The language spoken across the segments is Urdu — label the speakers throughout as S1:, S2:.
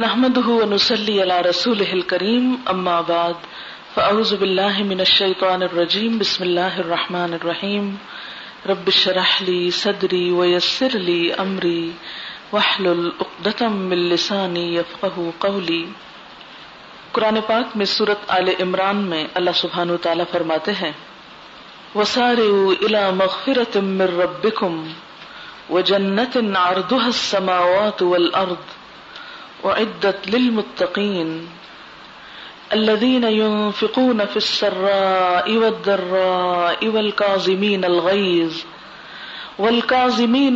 S1: نحمده ونصلي على رسوله الكريم اما بعد فاعوذ بالله من الشيطان الرجيم بسم الله الرحمن الرحيم رب اشرح لي صدري ويسر لي امري واحلل عقدة من لساني يفقهوا قولي۔ قرآن پاک میں سورۃ آل عمران میں اللہ سبحانہ وتعالی فرماتے ہیں وَسَارِعُوا إِلَى مَغْفِرَةٍ مِّن رَّبِّكُمْ وَجَنَّةٍ عَرْضُهَا السَّمَاوَاتُ وَالْأَرْضُ أُعِدَّتْ لِلْمُتَّقِينَ الَّذِينَ يُنفِقُونَ فِي السَّرَّاءِ وَالضَّرَّاءِ وَالْكَاظِمِينَ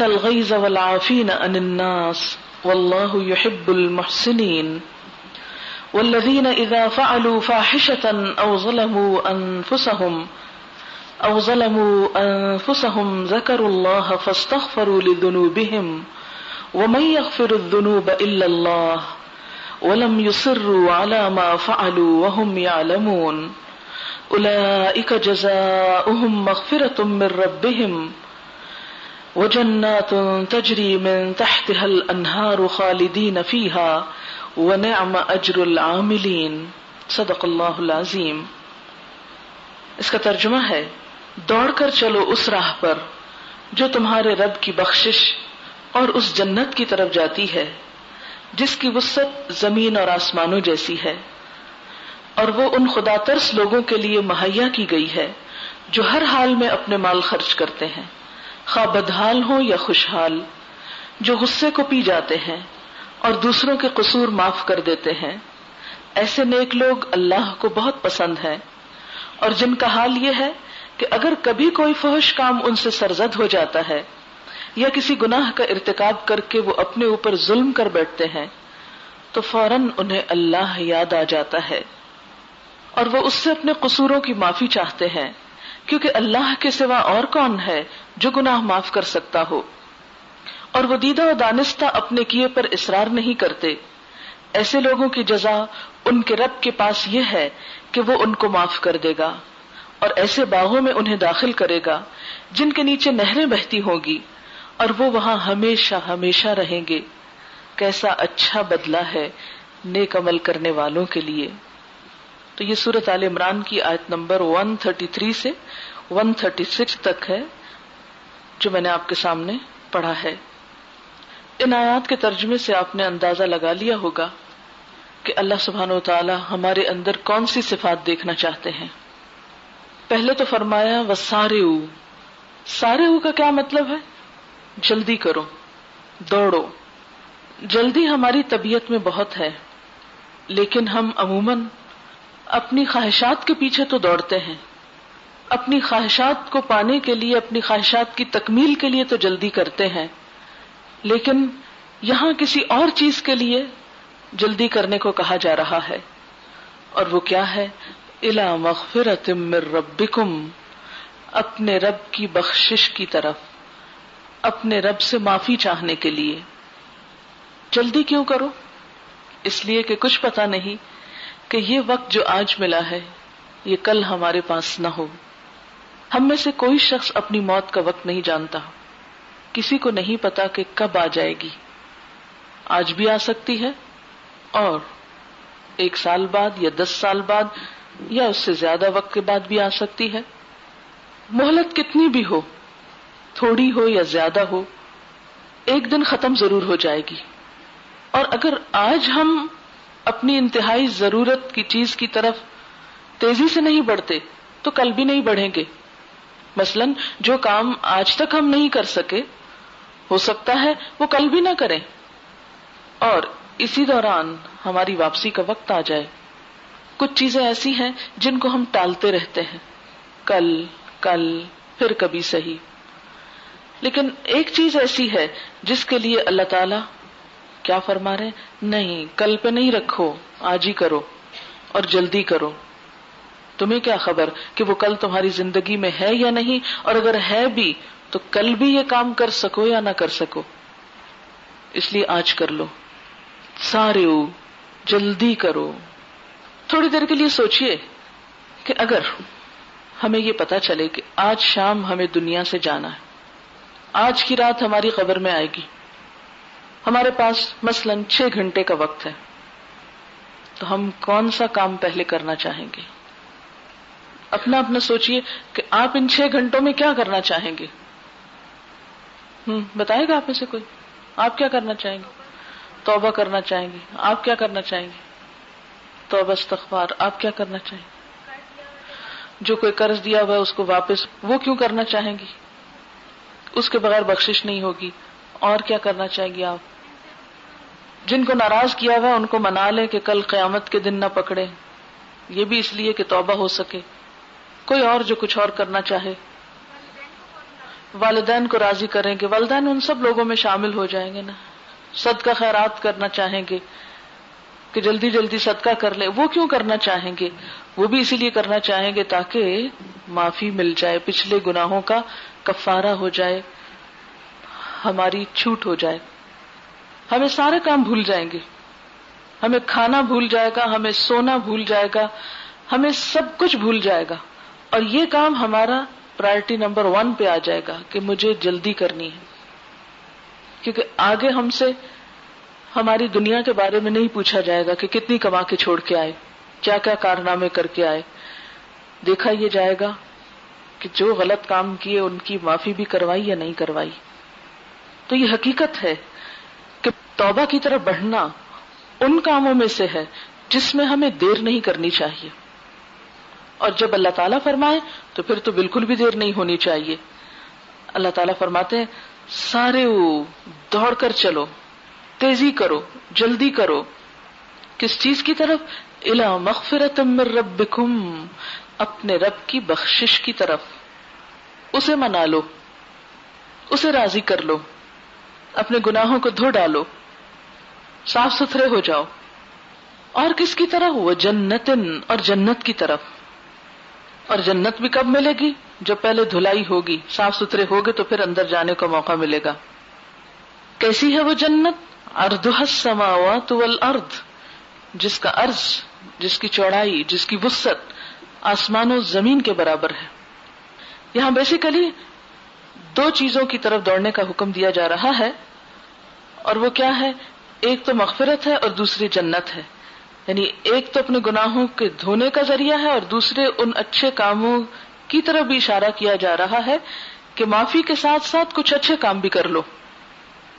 S1: الْغَيْظَ وَالْعَافِينَ عَنِ النَّاسِ وَاللَّهُ يُحِبُّ الْمُحْسِنِينَ وَالَّذِينَ إِذَا فَعَلُوا فَاحِشَةً أَوْ ظَلَمُوا أَنفُسَهُمْ ذَكَرُوا اللَّهَ فَاسْتَغْفَرُوا لِذُنُوبِهِمْ وَمَن يَغْفِرُ الذُّنُوبَ إِلَّا اللَّهُ وَلَمْ يُصِرُّوا عَلَى مَا فَعَلُوا وَهُمْ يَعْلَمُونَ أُولَئِكَ جَزَاؤُهُم مَّغْفِرَةٌ مِّن رَّبِّهِمْ وَجَنَّاتٌ تَجْرِي مِن تَحْتِهَا الْأَنْهَارُ خَالِدِينَ فِيهَا وَنِعْمَ أَجْرُ الْعَامِلِينَ۔ صدق اللہ العظیم۔ اس کا ترجمہ ہے دوڑ کر چلو اس راہ پر جو تمہارے رب کی بخشش اور اس جنت کی طرف جاتی ہے جس کی وسعت زمین اور آسمانوں جیسی ہے، اور وہ ان خدا ترس لوگوں کے لیے مہیا کی گئی ہے جو ہر حال میں اپنے مال خرچ کرتے ہیں، خواہ بدحال ہوں یا خوشحال، جو غصے کو پی جاتے ہیں اور دوسروں کے قصور معاف کر دیتے ہیں۔ ایسے نیک لوگ اللہ کو بہت پسند ہیں، اور جن کا حال یہ ہے کہ اگر کبھی کوئی فحش کام ان سے سرزد ہو جاتا ہے یا کسی گناہ کا ارتکاب کر کے وہ اپنے اوپر ظلم کر بیٹھتے ہیں تو فوراً انہیں اللہ یاد آ جاتا ہے اور وہ اس سے اپنے قصوروں کی معافی چاہتے ہیں، کیونکہ اللہ کے سوا اور کون ہے جو گناہ معاف کر سکتا ہو، اور وہ دیدہ و دانستہ اپنے کیے پر اصرار نہیں کرتے۔ ایسے لوگوں کی جزا ان کے رب کے پاس یہ ہے کہ وہ ان کو معاف کر دے گا اور ایسے باغوں میں انہیں داخل کرے گا جن کے نیچے نہریں بہتی ہوں گی، اور وہ وہاں ہمیشہ ہمیشہ رہیں گے۔ کیسا اچھا بدلہ ہے نیک عمل کرنے والوں کے لیے۔ تو یہ سورۃ آل عمران کی آیت نمبر 133 سے 136 تک ہے جو میں نے آپ کے سامنے پڑھا ہے۔ ان آیات کے ترجمے سے آپ نے اندازہ لگا لیا ہوگا کہ اللہ سبحانہ وتعالی ہمارے اندر کون سی صفات دیکھنا چاہتے ہیں۔ پہلے تو فرمایا وَسَارِعُوا۔ سارعوا کا کیا مطلب ہے؟ جلدی کرو، دوڑو۔ جلدی ہماری طبیعت میں بہت ہے، لیکن ہم عموماً اپنی خواہشات کے پیچھے تو دوڑتے ہیں، اپنی خواہشات کو پانے کے لیے، اپنی خواہشات کی تکمیل کے لیے تو جلدی کرتے ہیں، لیکن یہاں کسی اور چیز کے لیے جلدی کرنے کو کہا جا رہا ہے، اور وہ کیا ہے؟ اِلیٰ مَغْفِرَةٍ مِّن رَّبِّكُمْ، اپنے رب کی بخشش کی طرف، اپنے رب سے معافی چاہنے کے لیے۔ جلدی کیوں کرو؟ اس لیے کہ کچھ پتہ نہیں کہ یہ وقت جو آج ملا ہے یہ کل ہمارے پاس نہ ہو۔ ہم میں سے کوئی شخص اپنی موت کا وقت نہیں جانتا، کسی کو نہیں پتا کہ کب آ جائے گی۔ آج بھی آ سکتی ہے اور 1 سال بعد یا 10 سال بعد یا اس سے زیادہ وقت کے بعد بھی آ سکتی ہے۔ مہلت کتنی بھی ہو، تھوڑی ہو یا زیادہ ہو، ایک دن ختم ضرور ہو جائے گی۔ اور اگر آج ہم اپنی انتہائی ضرورت کی چیز کی طرف تیزی سے نہیں بڑھتے تو کل بھی نہیں بڑھیں گے۔ مثلا جو کام آج تک ہم نہیں کر سکے ہو سکتا ہے وہ کل بھی نہ کریں، اور اسی دوران ہماری واپسی کا وقت آ جائے۔ کچھ چیزیں ایسی ہیں جن کو ہم ٹالتے رہتے ہیں، کل کل پھر کبھی صحیح، لیکن ایک چیز ایسی ہے جس کے لیے اللہ تعالی کیا فرما رہے ہیں؟ نہیں، کل پہ نہیں رکھو، آج ہی کرو اور جلدی کرو۔ تمہیں کیا خبر کہ وہ کل تمہاری زندگی میں ہے یا نہیں، اور اگر ہے بھی تو کل بھی یہ کام کر سکو یا نہ کر سکو، اس لیے آج کر لو۔ سارعوا، جلدی کرو۔ تھوڑی دیر کے لیے سوچئے کہ اگر ہمیں یہ پتا چلے کہ آج شام ہمیں دنیا سے جانا ہے، آج کی رات ہماری قبر میں آئے گی، ہمارے پاس مثلاً 6 گھنٹے کا وقت ہے، تو ہم کون سا کام پہلے کرنا چاہیں گے؟ اپنا اپنا سوچئے کہ آپ ان 6 گھنٹوں میں کیا کرنا چاہیں گے؟ بتائے گا آپ میں سے کوئی؟ آپ کیا کرنا چاہیں گے؟ توبہ کرنا چاہیں گے. آپ کیا کرنا چاہیں گے؟ توبہ استغفار. آپ کیا کرنا چاہیں گے؟ جو کوئی قرض دیا ہوا ہے اس کو واپس، وہ کیوں کرنا چاہیں گی؟ اس کے بغیر بخشش نہیں ہوگی. اور کیا کرنا چاہیں گی آپ؟ جن کو ناراض کیا ہوا ہے ان کو منا لیں کہ کل قیامت کے دن نہ پکڑے، یہ بھی اس لیے کہ توبہ ہو سکے. کوئی اور جو کچھ اور کرنا چاہے. والدین کو راضی کریں گے، والدین ان سب لوگوں میں شامل ہو جائیں گے نا. صدقہ خیرات کرنا چاہیں گے کہ جلدی جلدی صدقہ کر لیں، وہ کیوں کرنا چاہیں گے؟ وہ بھی اسی لیے کرنا چاہیں گے تاکہ معافی مل جائے، پچھلے گناہوں کا کفارہ ہو جائے، ہماری چھوٹ ہو جائے. ہمیں سارے کام بھول جائیں گے، ہمیں کھانا بھول جائے گا، ہمیں سونا بھول جائے گا، ہمیں سب کچھ بھول جائے گا، اور یہ کام ہمارا پرائرٹی نمبر 1 پہ آ جائے گا کہ مجھے جلدی کرنی ہے. کیونکہ آگے ہم سے ہماری دنیا کے بارے میں نہیں پوچھا جائے گا کہ کتنی کما کے چھوڑ کے آئے، کیا کیا کارنامے کر کے آئے. دیکھا یہ جائے گا کہ جو غلط کام کیے ان کی معافی بھی کروائی یا نہیں کروائی. تو یہ حقیقت ہے کہ توبہ کی طرف بڑھنا ان کاموں میں سے ہے جس میں ہمیں دیر نہیں کرنی چاہیے. اور جب اللہ تعالیٰ فرمائے تو پھر تو بالکل بھی دیر نہیں ہونی چاہیے. اللہ تعالیٰ فرماتے ہیں سارے دوڑ کر چلو، تیزی کرو، جلدی کرو. کس چیز کی طرف؟ الی مغفرۃ من ربکم، اپنے رب کی بخشش کی طرف. اسے منا لو، اسے راضی کر لو، اپنے گناہوں کو دھو ڈالو، صاف ستھرے ہو جاؤ. اور کس کی طرف؟ وہ جنتن، اور جنت کی طرف. اور جنت بھی کب ملے گی؟ جب پہلے دھلائی ہوگی، صاف ستھرے ہوگے تو پھر اندر جانے کا موقع ملے گا. کیسی ہے وہ جنت؟ عرضها السماوات والارض، جس کا عرض، جس کی چوڑائی، جس کی وسعت آسمان و زمین کے برابر ہے. یہاں بیسیکلی 2 چیزوں کی طرف دوڑنے کا حکم دیا جا رہا ہے، اور وہ کیا ہے؟ ایک تو مغفرت ہے اور دوسری جنت ہے. یعنی ایک تو اپنے گناہوں کے دھونے کا ذریعہ ہے، اور دوسرے ان اچھے کاموں کی طرف بھی اشارہ کیا جا رہا ہے کہ معافی کے ساتھ ساتھ کچھ اچھے کام بھی کر لو.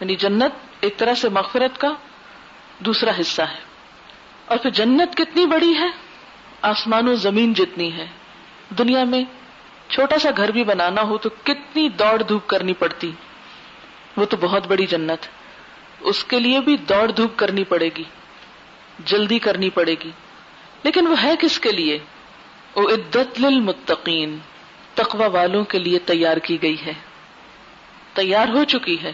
S1: یعنی جنت ایک طرح سے مغفرت کا دوسرا حصہ ہے. اور پھر جنت کتنی بڑی ہے؟ آسمان و زمین جتنی ہے. دنیا میں چھوٹا سا گھر بھی بنانا ہو تو کتنی دوڑ دھوپ کرنی پڑتی، وہ تو بہت بڑی جنت. اس کے لیے بھی دوڑ دھوپ کرنی پڑے گی، جلدی کرنی پڑے گی. لیکن وہ ہے کس کے لیے؟ اعدت للمتقین، تقوی والوں کے لیے تیار کی گئی ہے، تیار ہو چکی ہے.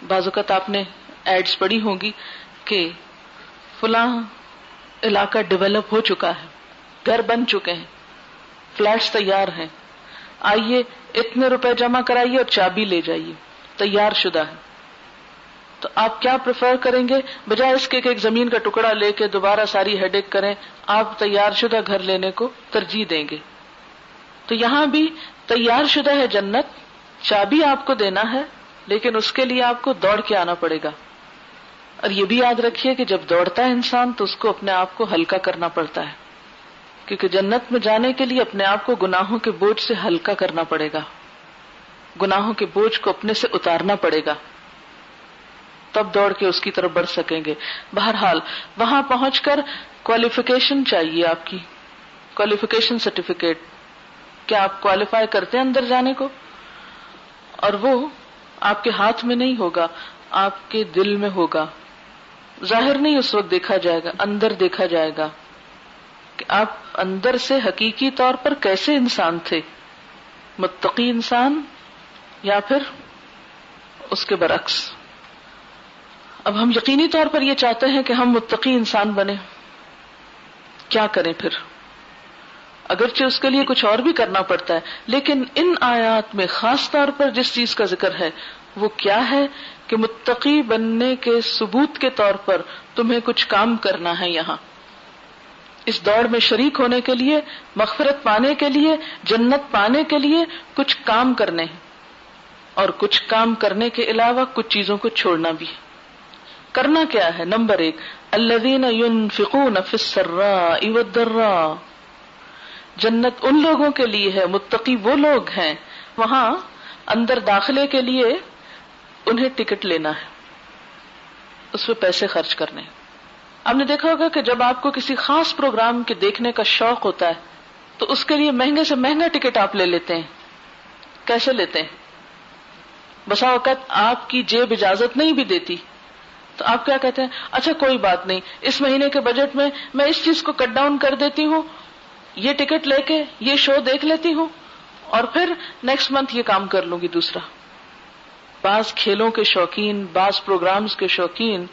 S1: بعض اوقات آپ نے ایڈز پڑھی ہوں گی کہ فلاں علاقہ ڈیولپ ہو چکا ہے، گھر بن چکے ہیں، فلیٹس تیار ہیں، آئیے اتنے روپے جمع کرائیے اور چابی لے جائیے، تیار شدہ ہے. تو آپ کیا پریفر کریں گے؟ بجائے اس کے کہ ایک زمین کا ٹکڑا لے کے دوبارہ ساری ہیڈیک کریں، آپ تیار شدہ گھر لینے کو ترجیح دیں گے. تو یہاں بھی تیار شدہ ہے جنت، چابی آپ کو دینا ہے، لیکن اس کے لیے آپ کو دوڑ کے آنا پڑے گا. اور یہ بھی یاد رکھیے کہ جب دوڑتا ہے انسان تو اس کو اپنے آپ کو ہلکا کرنا پڑتا ہے، کیونکہ جنت میں جانے کے لیے اپنے آپ کو گناہوں کے بوجھ سے ہلکا کرنا پڑے گا، گناہوں کے بوجھ کو اپنے سے اتارنا پڑے گا، تب دوڑ کے اس کی طرف بڑھ سکیں گے. بہرحال وہاں پہنچ کر کوالیفیکیشن چاہیے، آپ کی کوالیفیکیشن سرٹیفکیٹ. کیا آپ کوالیفائی کرتے ہیں اندر جانے کو؟ اور وہ آپ کے ہاتھ میں نہیں ہوگا، آپ کے دل میں ہوگا. ظاہر نہیں اس وقت دیکھا جائے گا، اندر دیکھا جائے گا کہ آپ اندر سے حقیقی طور پر کیسے انسان تھے، متقی انسان یا پھر اس کے برعکس. اب ہم یقینی طور پر یہ چاہتے ہیں کہ ہم متقی انسان بنیں. کیا کریں پھر؟ اگرچہ اس کے لیے کچھ اور بھی کرنا پڑتا ہے، لیکن ان آیات میں خاص طور پر جس چیز کا ذکر ہے وہ کیا ہے کہ متقی بننے کے ثبوت کے طور پر تمہیں کچھ کام کرنا ہے. یہاں اس دوڑ میں شریک ہونے کے لیے، مغفرت پانے کے لیے، جنت پانے کے لیے کچھ کام کرنے ہیں، اور کچھ کام کرنے کے علاوہ کچھ چیزوں کو چھوڑنا بھی ہے. کرنا کیا ہے؟ نمبر 1 الذین ينفقون فی السراء والضراء، جنت ان لوگوں کے لیے ہے، متقی وہ لوگ ہیں، وہاں اندر داخلے کے لیے انہیں ٹکٹ لینا ہے، اس پہ پیسے خرچ کرنے۔ آپ نے دیکھا ہوگا کہ جب آپ کو کسی خاص پروگرام کے دیکھنے کا شوق ہوتا ہے تو اس کے لیے مہنگے سے مہنگا ٹکٹ آپ لے لیتے ہیں۔ کیسے لیتے ہیں؟ بسا اوقات آپ کی جیب اجازت نہیں بھی دیتی تو آپ کیا کہتے ہیں، اچھا کوئی بات نہیں، اس مہینے کے بجٹ میں میں اس چیز کو کٹ ڈاؤن کر دیتی ہوں، یہ ٹکٹ لے کے یہ شو دیکھ لیتی ہوں اور پھر نیکسٹ منتھ یہ کام کر لوں گی دوسرا۔ بعض کھیلوں کے شوقین، بعض پروگرامز کے شوقین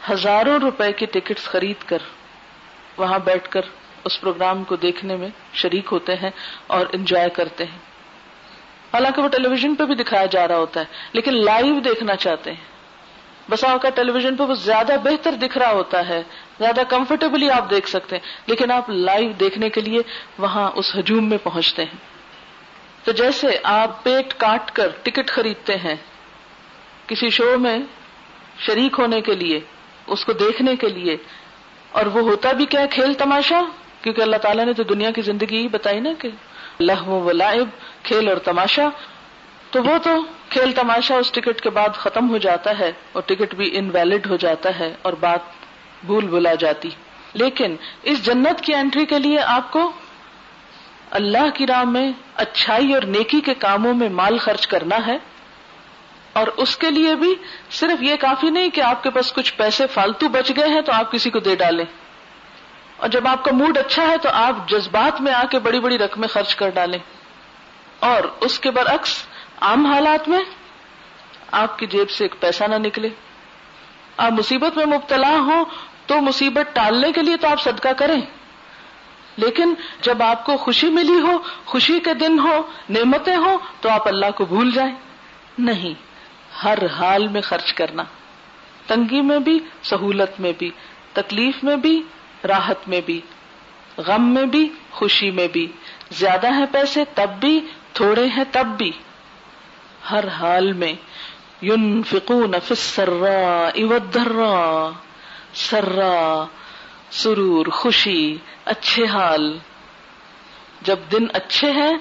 S1: ہزاروں روپے کی ٹکٹس خرید کر وہاں بیٹھ کر اس پروگرام کو دیکھنے میں شریک ہوتے ہیں اور انجوائے کرتے ہیں، حالانکہ وہ ٹیلی ویژن پہ بھی دکھایا جا رہا ہوتا ہے لیکن لائیو دیکھنا چاہتے ہیں۔ بسا اوقات ٹیلی ویژن پہ وہ زیادہ بہتر دکھ رہا ہوتا ہے، زیادہ کمفرٹیبلی آپ دیکھ سکتے ہیں، لیکن آپ لائیو دیکھنے کے لیے وہاں اس ہجوم میں پہنچتے ہیں۔ تو جیسے آپ پیٹ کاٹ کر ٹکٹ خریدتے ہیں کسی شو میں شریک ہونے کے لیے، اس کو دیکھنے کے لیے، اور وہ ہوتا بھی کیا، کھیل تماشا، کیونکہ اللہ تعالیٰ نے تو دنیا کی زندگی ہی بتائی نا کہ لہو و لعب، کھیل اور تماشا، تو وہ تو کھیل تماشا اس ٹکٹ کے بعد ختم ہو جاتا ہے اور ٹکٹ بھی انویلڈ ہو جاتا ہے اور بات بھول بھلا جاتی۔ لیکن اس جنت کی انٹری کے لیے آپ کو اللہ کی راہ میں اچھائی اور نیکی کے کاموں میں مال خرچ کرنا ہے، اور اس کے لیے بھی صرف یہ کافی نہیں کہ آپ کے پاس کچھ پیسے فالتو بچ گئے ہیں تو آپ کسی کو دے ڈالیں، اور جب آپ کا موڈ اچھا ہے تو آپ جذبات میں آ کے بڑی بڑی رقمیں خرچ کر ڈالیں، اور اس کے برعکس عام حالات میں آپ کی جیب سے ایک پیسہ نہ نکلے۔ آپ مصیبت میں مبتلا ہوں تو مصیبت ٹالنے کے لیے تو آپ صدقہ کریں، لیکن جب آپ کو خوشی ملی ہو، خوشی کے دن ہو، نعمتیں ہوں، تو آپ اللہ کو بھول جائیں؟ نہیں، ہر حال میں خرچ کرنا، تنگی میں بھی، سہولت میں بھی، تکلیف میں بھی، راحت میں بھی، غم میں بھی، خوشی میں بھی، زیادہ ہیں پیسے تب بھی، تھوڑے ہیں تب بھی، ہر حال میں۔ ينفقون فی السراء والضراء، سرا سرور، خوشی، اچھے حال، جب دن اچھے ہیں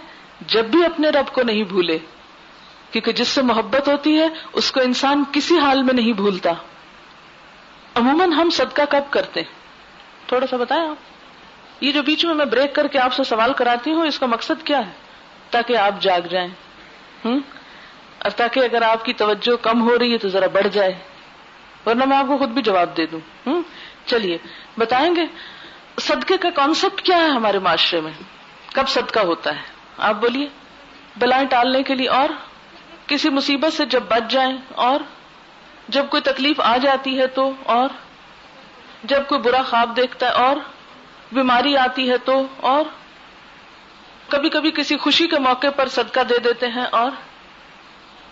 S1: جب بھی اپنے رب کو نہیں بھولے، کیونکہ جس سے محبت ہوتی ہے اس کو انسان کسی حال میں نہیں بھولتا۔ عموماً ہم صدقہ کب کرتے ہیں؟ تھوڑا سا بتائیں آپ۔ یہ جو بیچ میں بریک کر کے آپ سے سوال کراتی ہوں، اس کا مقصد کیا ہے؟ تاکہ آپ جاگ جائیں، اور تاکہ اگر آپ کی توجہ کم ہو رہی ہے تو ذرا بڑھ جائے، ورنہ میں آپ کو خود بھی جواب دے دوں۔ چلیے بتائیں گے صدقے کا کانسیپٹ کیا ہے ہمارے معاشرے میں، کب صدقہ ہوتا ہے؟ آپ بولیے۔ بلائیں ٹالنے کے لیے، اور کسی مصیبت سے جب بچ جائیں، اور جب کوئی تکلیف آ جاتی ہے تو، اور جب کوئی برا خواب دیکھتا ہے، اور بیماری آتی ہے تو، اور کبھی کبھی کسی خوشی کے موقع پر صدقہ دے دیتے ہیں، اور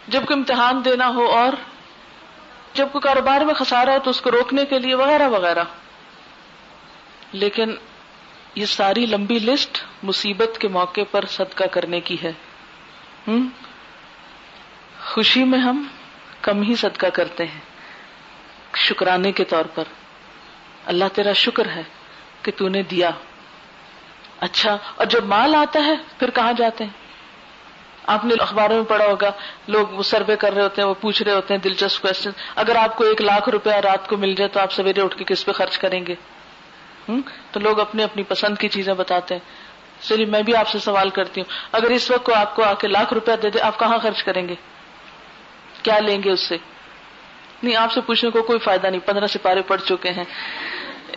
S1: جب کوئی امتحان دینا ہو، اور جب کوئی کاروبار میں خسارہ ہے تو اس کو روکنے کے لیے، وغیرہ وغیرہ۔ لیکن یہ ساری لمبی لسٹ مصیبت کے موقع پر صدقہ کرنے کی ہے۔ خوشی میں ہم کم ہی صدقہ کرتے ہیں، شکرانے کے طور پر، اللہ تیرا شکر ہے کہ تو نے دیا۔ اچھا، اور جب مال آتا ہے پھر کہاں جاتے ہیں؟ آپ نے اخباروں میں پڑھا ہوگا، لوگ وہ سروے کر رہے ہوتے ہیں، وہ پوچھ رہے ہوتے ہیں دلچسپ کوشچن، اگر آپ کو 1,00,000 روپیہ رات کو مل جائے تو آپ سویرے اٹھ کے کس پہ خرچ کریں گے؟ تو لوگ اپنی اپنی پسند کی چیزیں بتاتے ہیں۔ چلیے میں بھی آپ سے سوال کرتی ہوں، اگر اس وقت کو آپ کو آ کے 1,00,000 روپیہ دے دے، آپ کہاں خرچ کریں گے؟ کیا لیں گے اس سے؟ نہیں، آپ سے پوچھنے کو کوئی فائدہ نہیں، 15 سپارے پڑھ چکے ہیں،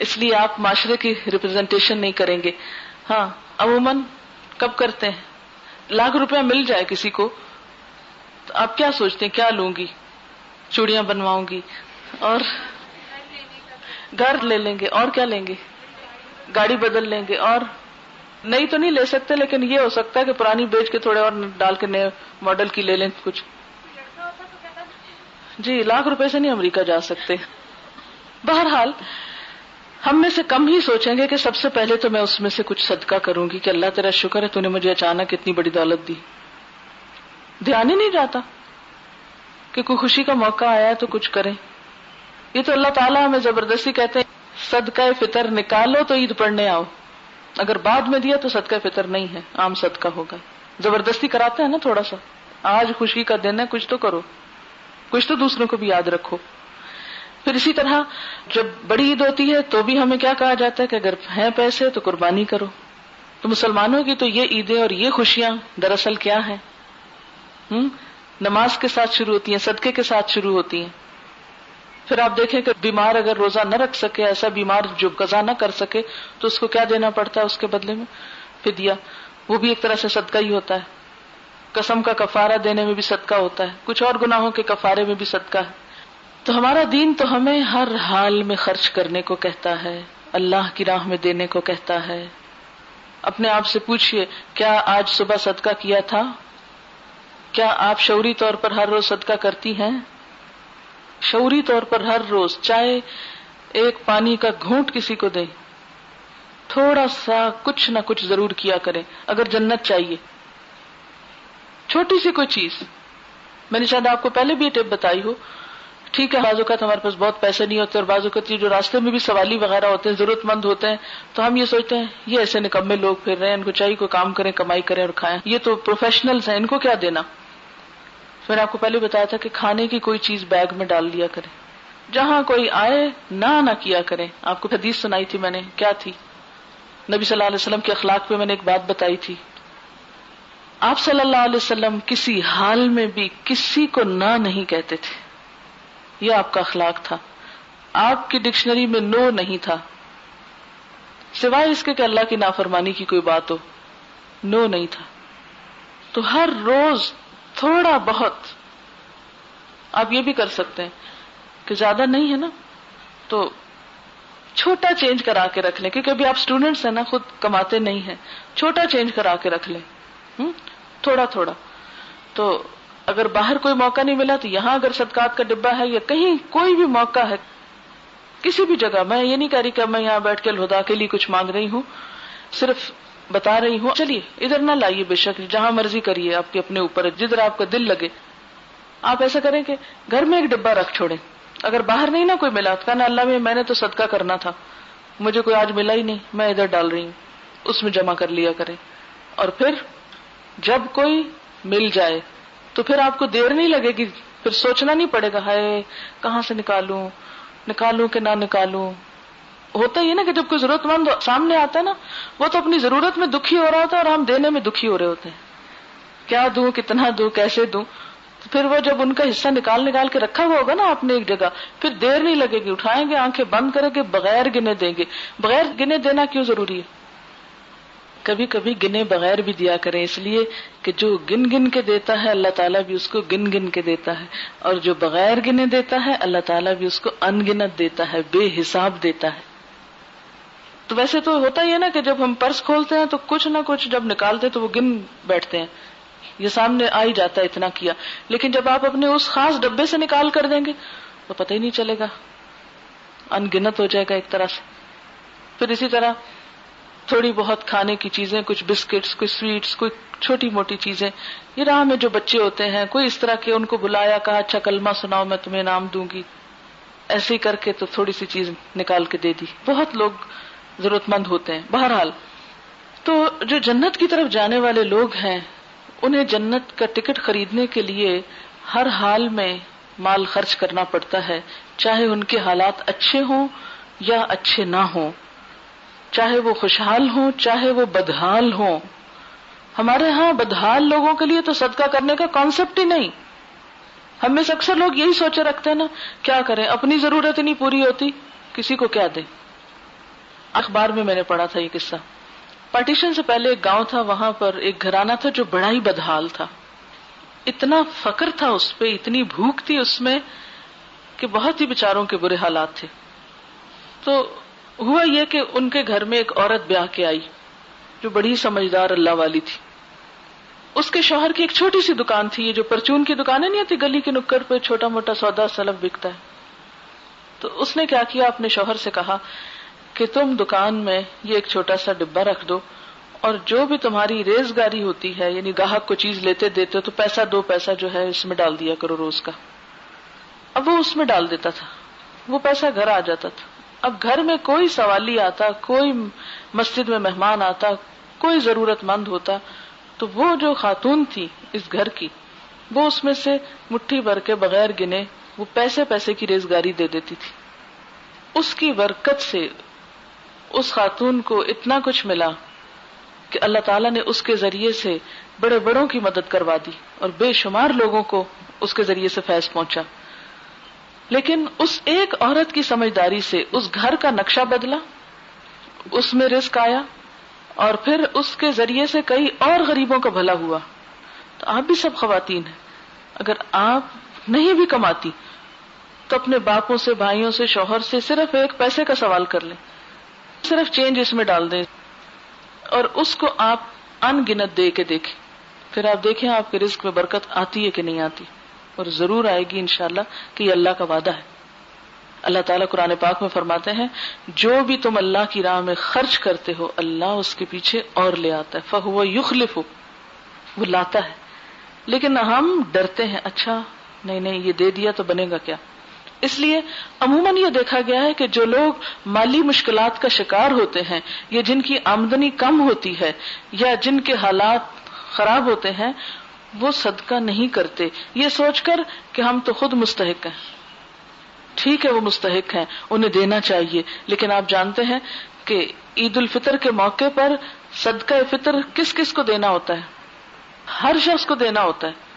S1: اس لیے آپ معاشرے کی ریپرزینٹیشن نہیں کریں گے۔ ہاں، عموماً کب کرتے ہیں؟ 1,00,000 روپیہ مل جائے کسی کو تو آپ کیا سوچتے ہیں، کیا لوں گی؟ چوڑیاں بنواؤں گی، اور گھر لے لیں گے، اور کیا لیں گے؟ گاڑی بدل لیں گے، اور نئی تو نہیں لے سکتے لیکن یہ ہو سکتا ہے کہ پرانی بیچ کے تھوڑے اور ڈال کے نئے ماڈل کی لے لیں کچھ۔ جی، 1,00,000 روپے سے نہیں امریکہ جا سکتے۔ بہرحال ہم میں سے کم ہی سوچیں گے کہ سب سے پہلے تو میں اس میں سے کچھ صدقہ کروں گی کہ اللہ تیرا شکر ہے تو نے مجھے اچانک اتنی بڑی دولت دی۔ دھیان ہی نہیں جاتا کہ کوئی خوشی کا موقع آیا ہے تو کچھ کریں۔ یہ تو اللہ تعالیٰ ہمیں زبردستی کہتے ہیں صدقہ فطر نکالو تو عید پڑھنے آؤ، اگر بعد میں دیا تو صدقہ فطر نہیں ہے، عام صدقہ ہوگا. زبردستی کراتے ہیں نا تھوڑا سا، آج خوشی کا دن ہے کچھ تو کرو، کچھ تو دوسروں کو بھی یاد رکھو. پھر اسی طرح جب بڑی عید ہوتی ہے تو بھی ہمیں کیا کہا جاتا ہے کہ اگر ہیں پیسے تو قربانی کرو. تو مسلمانوں کی تو یہ عیدیں اور یہ خوشیاں دراصل کیا ہیں؟ نماز کے ساتھ شروع ہوتی ہیں، صدقے کے ساتھ شروع ہوتی ہیں. پھر آپ دیکھیں کہ بیمار اگر روزہ نہ رکھ سکے، ایسا بیمار جو قضا نہ کر سکے، تو اس کو کیا دینا پڑتا ہے اس کے بدلے میں؟ فدیہ. وہ بھی ایک طرح سے صدقہ ہی ہوتا ہے. قسم کا کفارہ دینے میں بھی صدقہ ہوتا ہے، کچھ اور گناہوں کے کفارے میں بھی صدقہ ہے. تو ہمارا دین تو ہمیں ہر حال میں خرچ کرنے کو کہتا ہے، اللہ کی راہ میں دینے کو کہتا ہے. اپنے آپ سے پوچھئے، کیا آج صبح صدقہ کیا تھا؟ کیا آپ شعوری طور پر ہر روز صدقہ کرتی ہیں؟ شعوری طور پر ہر روز چاہے ایک پانی کا گھونٹ کسی کو دیں، تھوڑا سا کچھ نہ کچھ ضرور کیا کریں اگر جنت چاہیے. چھوٹی سی کوئی چیز. میں نے شاید آپ کو پہلے بھی یہ ٹپ بتائی ہو. ٹھیک ہے بعض اوقات ہمارے پاس بہت پیسے نہیں ہوتے، اور بعض اوقات جو راستے میں بھی سوالی وغیرہ ہوتے ہیں، ضرورت مند ہوتے ہیں، تو ہم یہ سوچتے ہیں یہ ایسے نکمے لوگ پھر رہے ہیں، ان کو چاہیے کوئی کام کریں، کمائی کریں اور کھائیں، یہ تو پروفیشنلز ہیں، ان کو کیا دینا. میں نے آپ کو پہلے بتایا تھا کہ کھانے کی کوئی چیز بیگ میں ڈال لیا کریں، جہاں کوئی آئے نہ کیا کریں. آپ کو حدیث سنائی تھی میں نے، کیا تھی؟ نبی صلی اللہ علیہ وسلم کے اخلاق پہ میں نے ایک بات بتائی تھی. آپ صلی اللہ علیہ وسلم کسی حال میں بھی کسی کو نہ نہیں کہتے تھے. یہ آپ کا اخلاق تھا. آپ کی ڈکشنری میں نو نہیں تھا، سوائے اس کے کہ اللہ کی نافرمانی کی کوئی بات ہو، نو نہیں تھا. تو ہر روز تھوڑا بہت آپ یہ بھی کر سکتے ہیں کہ زیادہ نہیں ہے نا تو چھوٹا چینج کرا کے رکھ لیں، کیونکہ ابھی آپ اسٹوڈنٹس ہیں نا، خود کماتے نہیں ہیں، چھوٹا چینج کرا کے رکھ لیں، تھوڑا تھوڑا. تو اگر باہر کوئی موقع نہیں ملا تو یہاں اگر صدقات کا ڈبہ ہے، یا کہیں کوئی بھی موقع ہے کسی بھی جگہ، میں یہ نہیں کہہ رہی کہ میں یہاں بیٹھ کے الہدا کے لیے کچھ مانگ رہی ہوں، صرف بتا رہی ہوں. چلیے ادھر نہ لائیے، بے شک جہاں مرضی کریے، آپ کے اپنے اوپر، جدھر آپ کا دل لگے. آپ ایسا کریں کہ گھر میں ایک ڈبہ رکھ چھوڑیں. اگر باہر نہیں نا کوئی ملا تو کہنا اللہ میں نے تو صدقہ کرنا تھا، مجھے کوئی آج ملا ہی نہیں، میں ادھر ڈال رہی ہوں، اس میں جمع کر لیا کریں. اور پھر جب کوئی مل جائے تو پھر آپ کو دیر نہیں لگے گی، پھر سوچنا نہیں پڑے گا ہائے کہاں سے نکالوں کہ نہ نکالوں. ہوتا ہی ہے نا کہ جب کوئی ضرورت مند سامنے آتا ہے نا، وہ تو اپنی ضرورت میں دکھی ہو رہا ہوتا ہے اور ہم دینے میں دکھی ہو رہے ہوتے ہیں، کیا دوں، کتنا دوں، کیسے دوں. تو پھر وہ جب ان کا حصہ نکال کے رکھا ہوا ہوگا نا آپ نے ایک جگہ، پھر دیر نہیں لگے گی، اٹھائیں گے، آنکھیں بند کریں گے، بغیر گنے دیں گے. بغیر گنے دینا کیوں ضروری ہے؟ کبھی کبھی گنے بغیر بھی دیا کریں، اس لیے کہ جو گن گن کے دیتا ہے اللہ تعالیٰ بھی اس کو گن گن کے دیتا ہے، اور جو بغیر گنے دیتا ہے اللہ تعالیٰ بھی اس کو ان گنت دیتا ہے، بے حساب دیتا ہے. تو ویسے تو ہوتا ہی ہے نا کہ جب ہم پرس کھولتے ہیں تو کچھ نہ کچھ جب نکالتے تو وہ گن بیٹھتے ہیں، یہ سامنے آ ہی جاتا ہے اتنا کیا. لیکن جب آپ اپنے اس خاص ڈبے سے نکال کر دیں گے تو پتہ ہی نہیں چلے گا، ان گنت ہو جائے گا ایک طرح سے. پھر اسی طرح تھوڑی بہت کھانے کی چیزیں، کچھ بسکٹس، کچھ سویٹس، کوئی چھوٹی موٹی چیزیں. یہ راہ میں جو بچے ہوتے ہیں کوئی اس طرح کے، ان کو بلایا، کہا اچھا کلمہ سناؤ میں تمہیں انعام دوں گی، ایسے ہی کر کے تو تھوڑی سی چیز نکال کے دے دی. بہت لوگ ضرورت مند ہوتے ہیں. بہرحال تو جو جنت کی طرف جانے والے لوگ ہیں انہیں جنت کا ٹکٹ خریدنے کے لیے ہر حال میں مال خرچ کرنا پڑتا ہے، چاہے ان کے حالات اچھے ہوں یا اچھے نہ ہوں، چاہے وہ خوشحال ہوں چاہے وہ بدحال ہوں. ہمارے ہاں بدحال لوگوں کے لیے تو صدقہ کرنے کا کانسیپٹ ہی نہیں. ہم میں سے اکثر لوگ یہی سوچے رکھتے ہیں نا، کیا کریں، اپنی ضرورت ہی نہیں پوری ہوتی، کسی کو کیا دیں. اخبار میں نے پڑھا تھا یہ قصہ. پارٹیشن سے پہلے ایک گاؤں تھا، وہاں پر ایک گھرانہ تھا جو بڑا ہی بدحال تھا. اتنا فقر تھا اس پہ، اتنی بھوک تھی اس میں کہ بہت ہی بیچاروں کے برے حالات تھے. تو ہوا یہ کہ ان کے گھر میں ایک عورت بیاہ کے آئی جو بڑی سمجھدار اللہ والی تھی. اس کے شوہر کی ایک چھوٹی سی دکان تھی، یہ جو پرچون کی دکانیں نہیں ہوتی گلی کے نکڑ پہ چھوٹا موٹا سودا سلب بکتا ہے. تو اس نے کیا کیا، اپنے شوہر سے کہا کہ تم دکان میں یہ ایک چھوٹا سا ڈبہ رکھ دو، اور جو بھی تمہاری ریزگاری ہوتی ہے، یعنی گاہک کو چیز لیتے دیتے ہو تو پیسہ 2 پیسہ جو ہے اس میں ڈال دیا کرو روز کا. اب وہ اس میں ڈال دیتا تھا. وہ پیسہ گھر آ جاتا تھا. اب گھر میں کوئی سوالی آتا, کوئی مسجد میں مہمان آتا, کوئی ضرورت مند ہوتا, تو وہ جو خاتون تھی اس گھر کی, وہ اس میں سے مٹھی بھر کے بغیر گنے وہ پیسے کی ریزگاری دے دیتی تھی. اس کی برکت سے اس خاتون کو اتنا کچھ ملا کہ اللہ تعالیٰ نے اس کے ذریعے سے بڑے بڑوں کی مدد کروا دی اور بے شمار لوگوں کو اس کے ذریعے سے فیض پہنچا. لیکن اس ایک عورت کی سمجھداری سے اس گھر کا نقشہ بدلا, اس میں رزق آیا, اور پھر اس کے ذریعے سے کئی اور غریبوں کا بھلا ہوا. تو آپ بھی سب خواتین ہیں, اگر آپ نہیں بھی کماتی تو اپنے باپوں سے, بھائیوں سے, شوہر سے صرف ایک پیسے کا سوال کر لیں, صرف چینج اس میں ڈال دیں اور اس کو آپ ان گنت دے کے دیکھیں, پھر آپ دیکھیں آپ کے رزق میں برکت آتی ہے کہ نہیں آتی, اور ضرور آئے گی انشاءاللہ, کہ یہ اللہ کا وعدہ ہے. اللہ تعالیٰ قرآن پاک میں فرماتے ہیں جو بھی تم اللہ کی راہ میں خرچ کرتے ہو اللہ اس کے پیچھے اور لے آتا ہے. فَهُوَ يُخْلِفُ, وہ لاتا ہے. لیکن ہم ڈرتے ہیں, اچھا نہیں یہ دے دیا تو بنے گا کیا. اس لیے عموماً یہ دیکھا گیا ہے کہ جو لوگ مالی مشکلات کا شکار ہوتے ہیں, یا جن کی آمدنی کم ہوتی ہے, یا جن کے حالات خراب ہوتے ہیں, وہ صدقہ نہیں کرتے یہ سوچ کر کہ ہم تو خود مستحق ہیں. ٹھیک ہے وہ مستحق ہیں, انہیں دینا چاہیے, لیکن آپ جانتے ہیں کہ عید الفطر کے موقع پر صدقہ فطر کس کس کو دینا ہوتا ہے؟ ہر شخص کو دینا ہوتا ہے,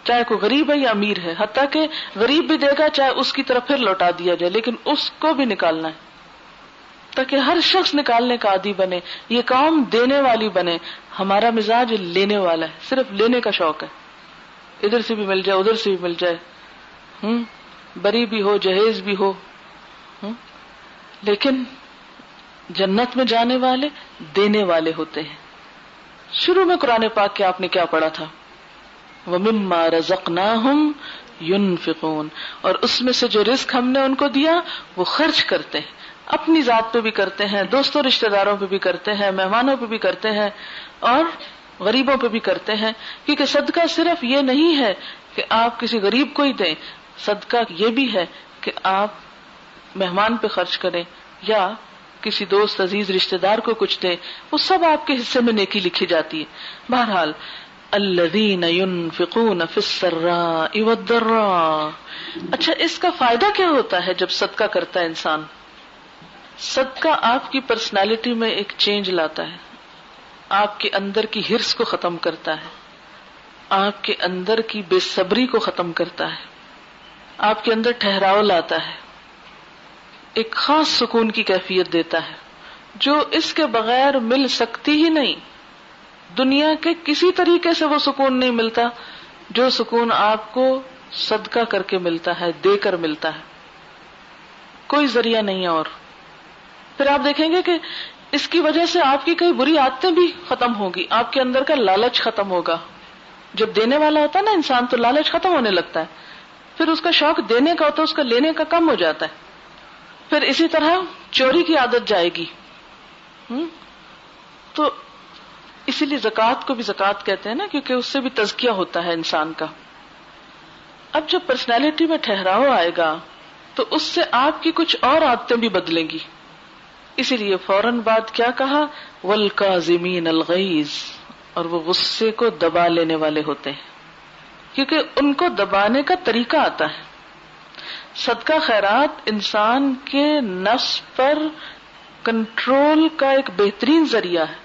S1: چاہے کوئی غریب ہے یا امیر ہے. حتیٰ کہ غریب بھی دے گا چاہے اس کی طرف پھر لوٹا دیا جائے, لیکن اس کو بھی نکالنا ہے تاکہ ہر شخص نکالنے کا عادی بنے, یہ قوم دینے والی بنے. ہمارا مزاج لینے والا ہے, صرف لینے کا شوق ہے, ادھر سے بھی مل جائے ادھر سے بھی مل جائے, بری بھی ہو جہیز بھی ہو. لیکن جنت میں جانے والے دینے والے ہوتے ہیں. شروع میں قرآن پاک کے آپ نے کیا پڑھا تھا؟ وَمِمَّا رَزَقْنَاهُمْ يُنْفِقُونَ, اور اس میں سے جو رزق ہم نے ان کو دیا وہ خرچ کرتے ہیں, اپنی ذات پہ بھی کرتے ہیں, دوستوں رشتہ داروں پہ بھی کرتے ہیں, مہمانوں پہ بھی کرتے ہیں, اور غریبوں پہ بھی کرتے ہیں. کیونکہ صدقہ صرف یہ نہیں ہے کہ آپ کسی غریب کو ہی دیں, صدقہ یہ بھی ہے کہ آپ مہمان پہ خرچ کریں یا کسی دوست عزیز رشتہ دار کو کچھ دیں, وہ سب آپ کے حصے میں نیکی لکھی جاتی ہے. بہرحال الذین ينفقون فی السراء والضراء. اچھا اس کا فائدہ کیا ہوتا ہے جب صدقہ کرتا ہے انسان؟ صدقہ آپ کی پرسنالٹی میں ایک چینج لاتا ہے, آپ کے اندر کی ہرس کو ختم کرتا ہے, آپ کے اندر کی بے صبری کو ختم کرتا ہے, آپ کے اندر ٹھہراؤ لاتا ہے, ایک خاص سکون کی کیفیت دیتا ہے جو اس کے بغیر مل سکتی ہی نہیں. دنیا کے کسی طریقے سے وہ سکون نہیں ملتا جو سکون آپ کو صدقہ کر کے ملتا ہے, دے کر ملتا ہے, کوئی ذریعہ نہیں ہے. اور پھر آپ دیکھیں گے کہ اس کی وجہ سے آپ کی کئی بری عادتیں بھی ختم ہوگی, آپ کے اندر کا لالچ ختم ہوگا. جب دینے والا ہوتا ہے نا انسان تو لالچ ختم ہونے لگتا ہے, پھر اس کا شوق دینے کا ہوتا ہے, اس کا لینے کا کم ہو جاتا ہے. پھر اسی طرح چوری کی عادت جائے گی. تو اسی لیے زکوٰۃ کو بھی زکوٰۃ کہتے ہیں نا, کیونکہ اس سے بھی تزکیہ ہوتا ہے انسان کا. اب جب پرسنالٹی میں ٹھہراؤ آئے گا تو اس سے آپ کی کچھ اور عادتیں بھی بدلیں گی. اسی لیے فوراً بعد کیا کہا؟ والکاظمین الغیظ, اور وہ غصے کو دبا لینے والے ہوتے ہیں, کیونکہ ان کو دبانے کا طریقہ آتا ہے. صدقہ خیرات انسان کے نفس پر کنٹرول کا ایک بہترین ذریعہ ہے.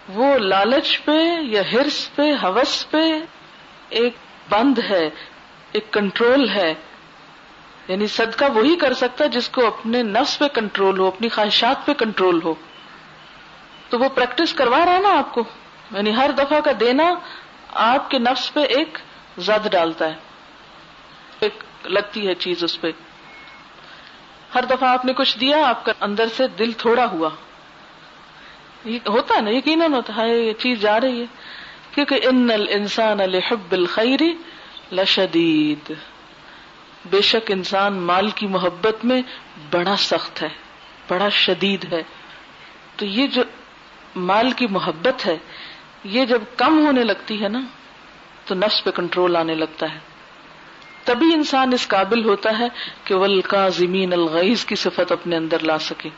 S1: وہ لالچ پہ یا ہرس پہ, ہوس پہ ایک بند ہے, ایک کنٹرول ہے. یعنی صدقہ وہی کر سکتا ہے جس کو اپنے نفس پہ کنٹرول ہو, اپنی خواہشات پہ کنٹرول ہو. تو وہ پریکٹس کروا رہا ہے نا آپ کو, یعنی ہر دفعہ کا دینا آپ کے نفس پہ ایک زد ڈالتا ہے, ایک لگتی ہے چیز اس پہ. ہر دفعہ آپ نے کچھ دیا, آپ کا اندر سے دل تھوڑا ہوا, یہ ہوتا ہے نا, یقیناً ہوتا ہے یہ چیز جا رہی ہے. کیونکہ ان الانسان لحب الخیر لشدید, بے شک انسان مال کی محبت میں بڑا سخت ہے, بڑا شدید ہے. تو یہ جو مال کی محبت ہے یہ جب کم ہونے لگتی ہے نا تو نفس پہ کنٹرول آنے لگتا ہے. تبھی انسان اس قابل ہوتا ہے کہ والکاظمین الغیظ کی صفت اپنے اندر لا سکے.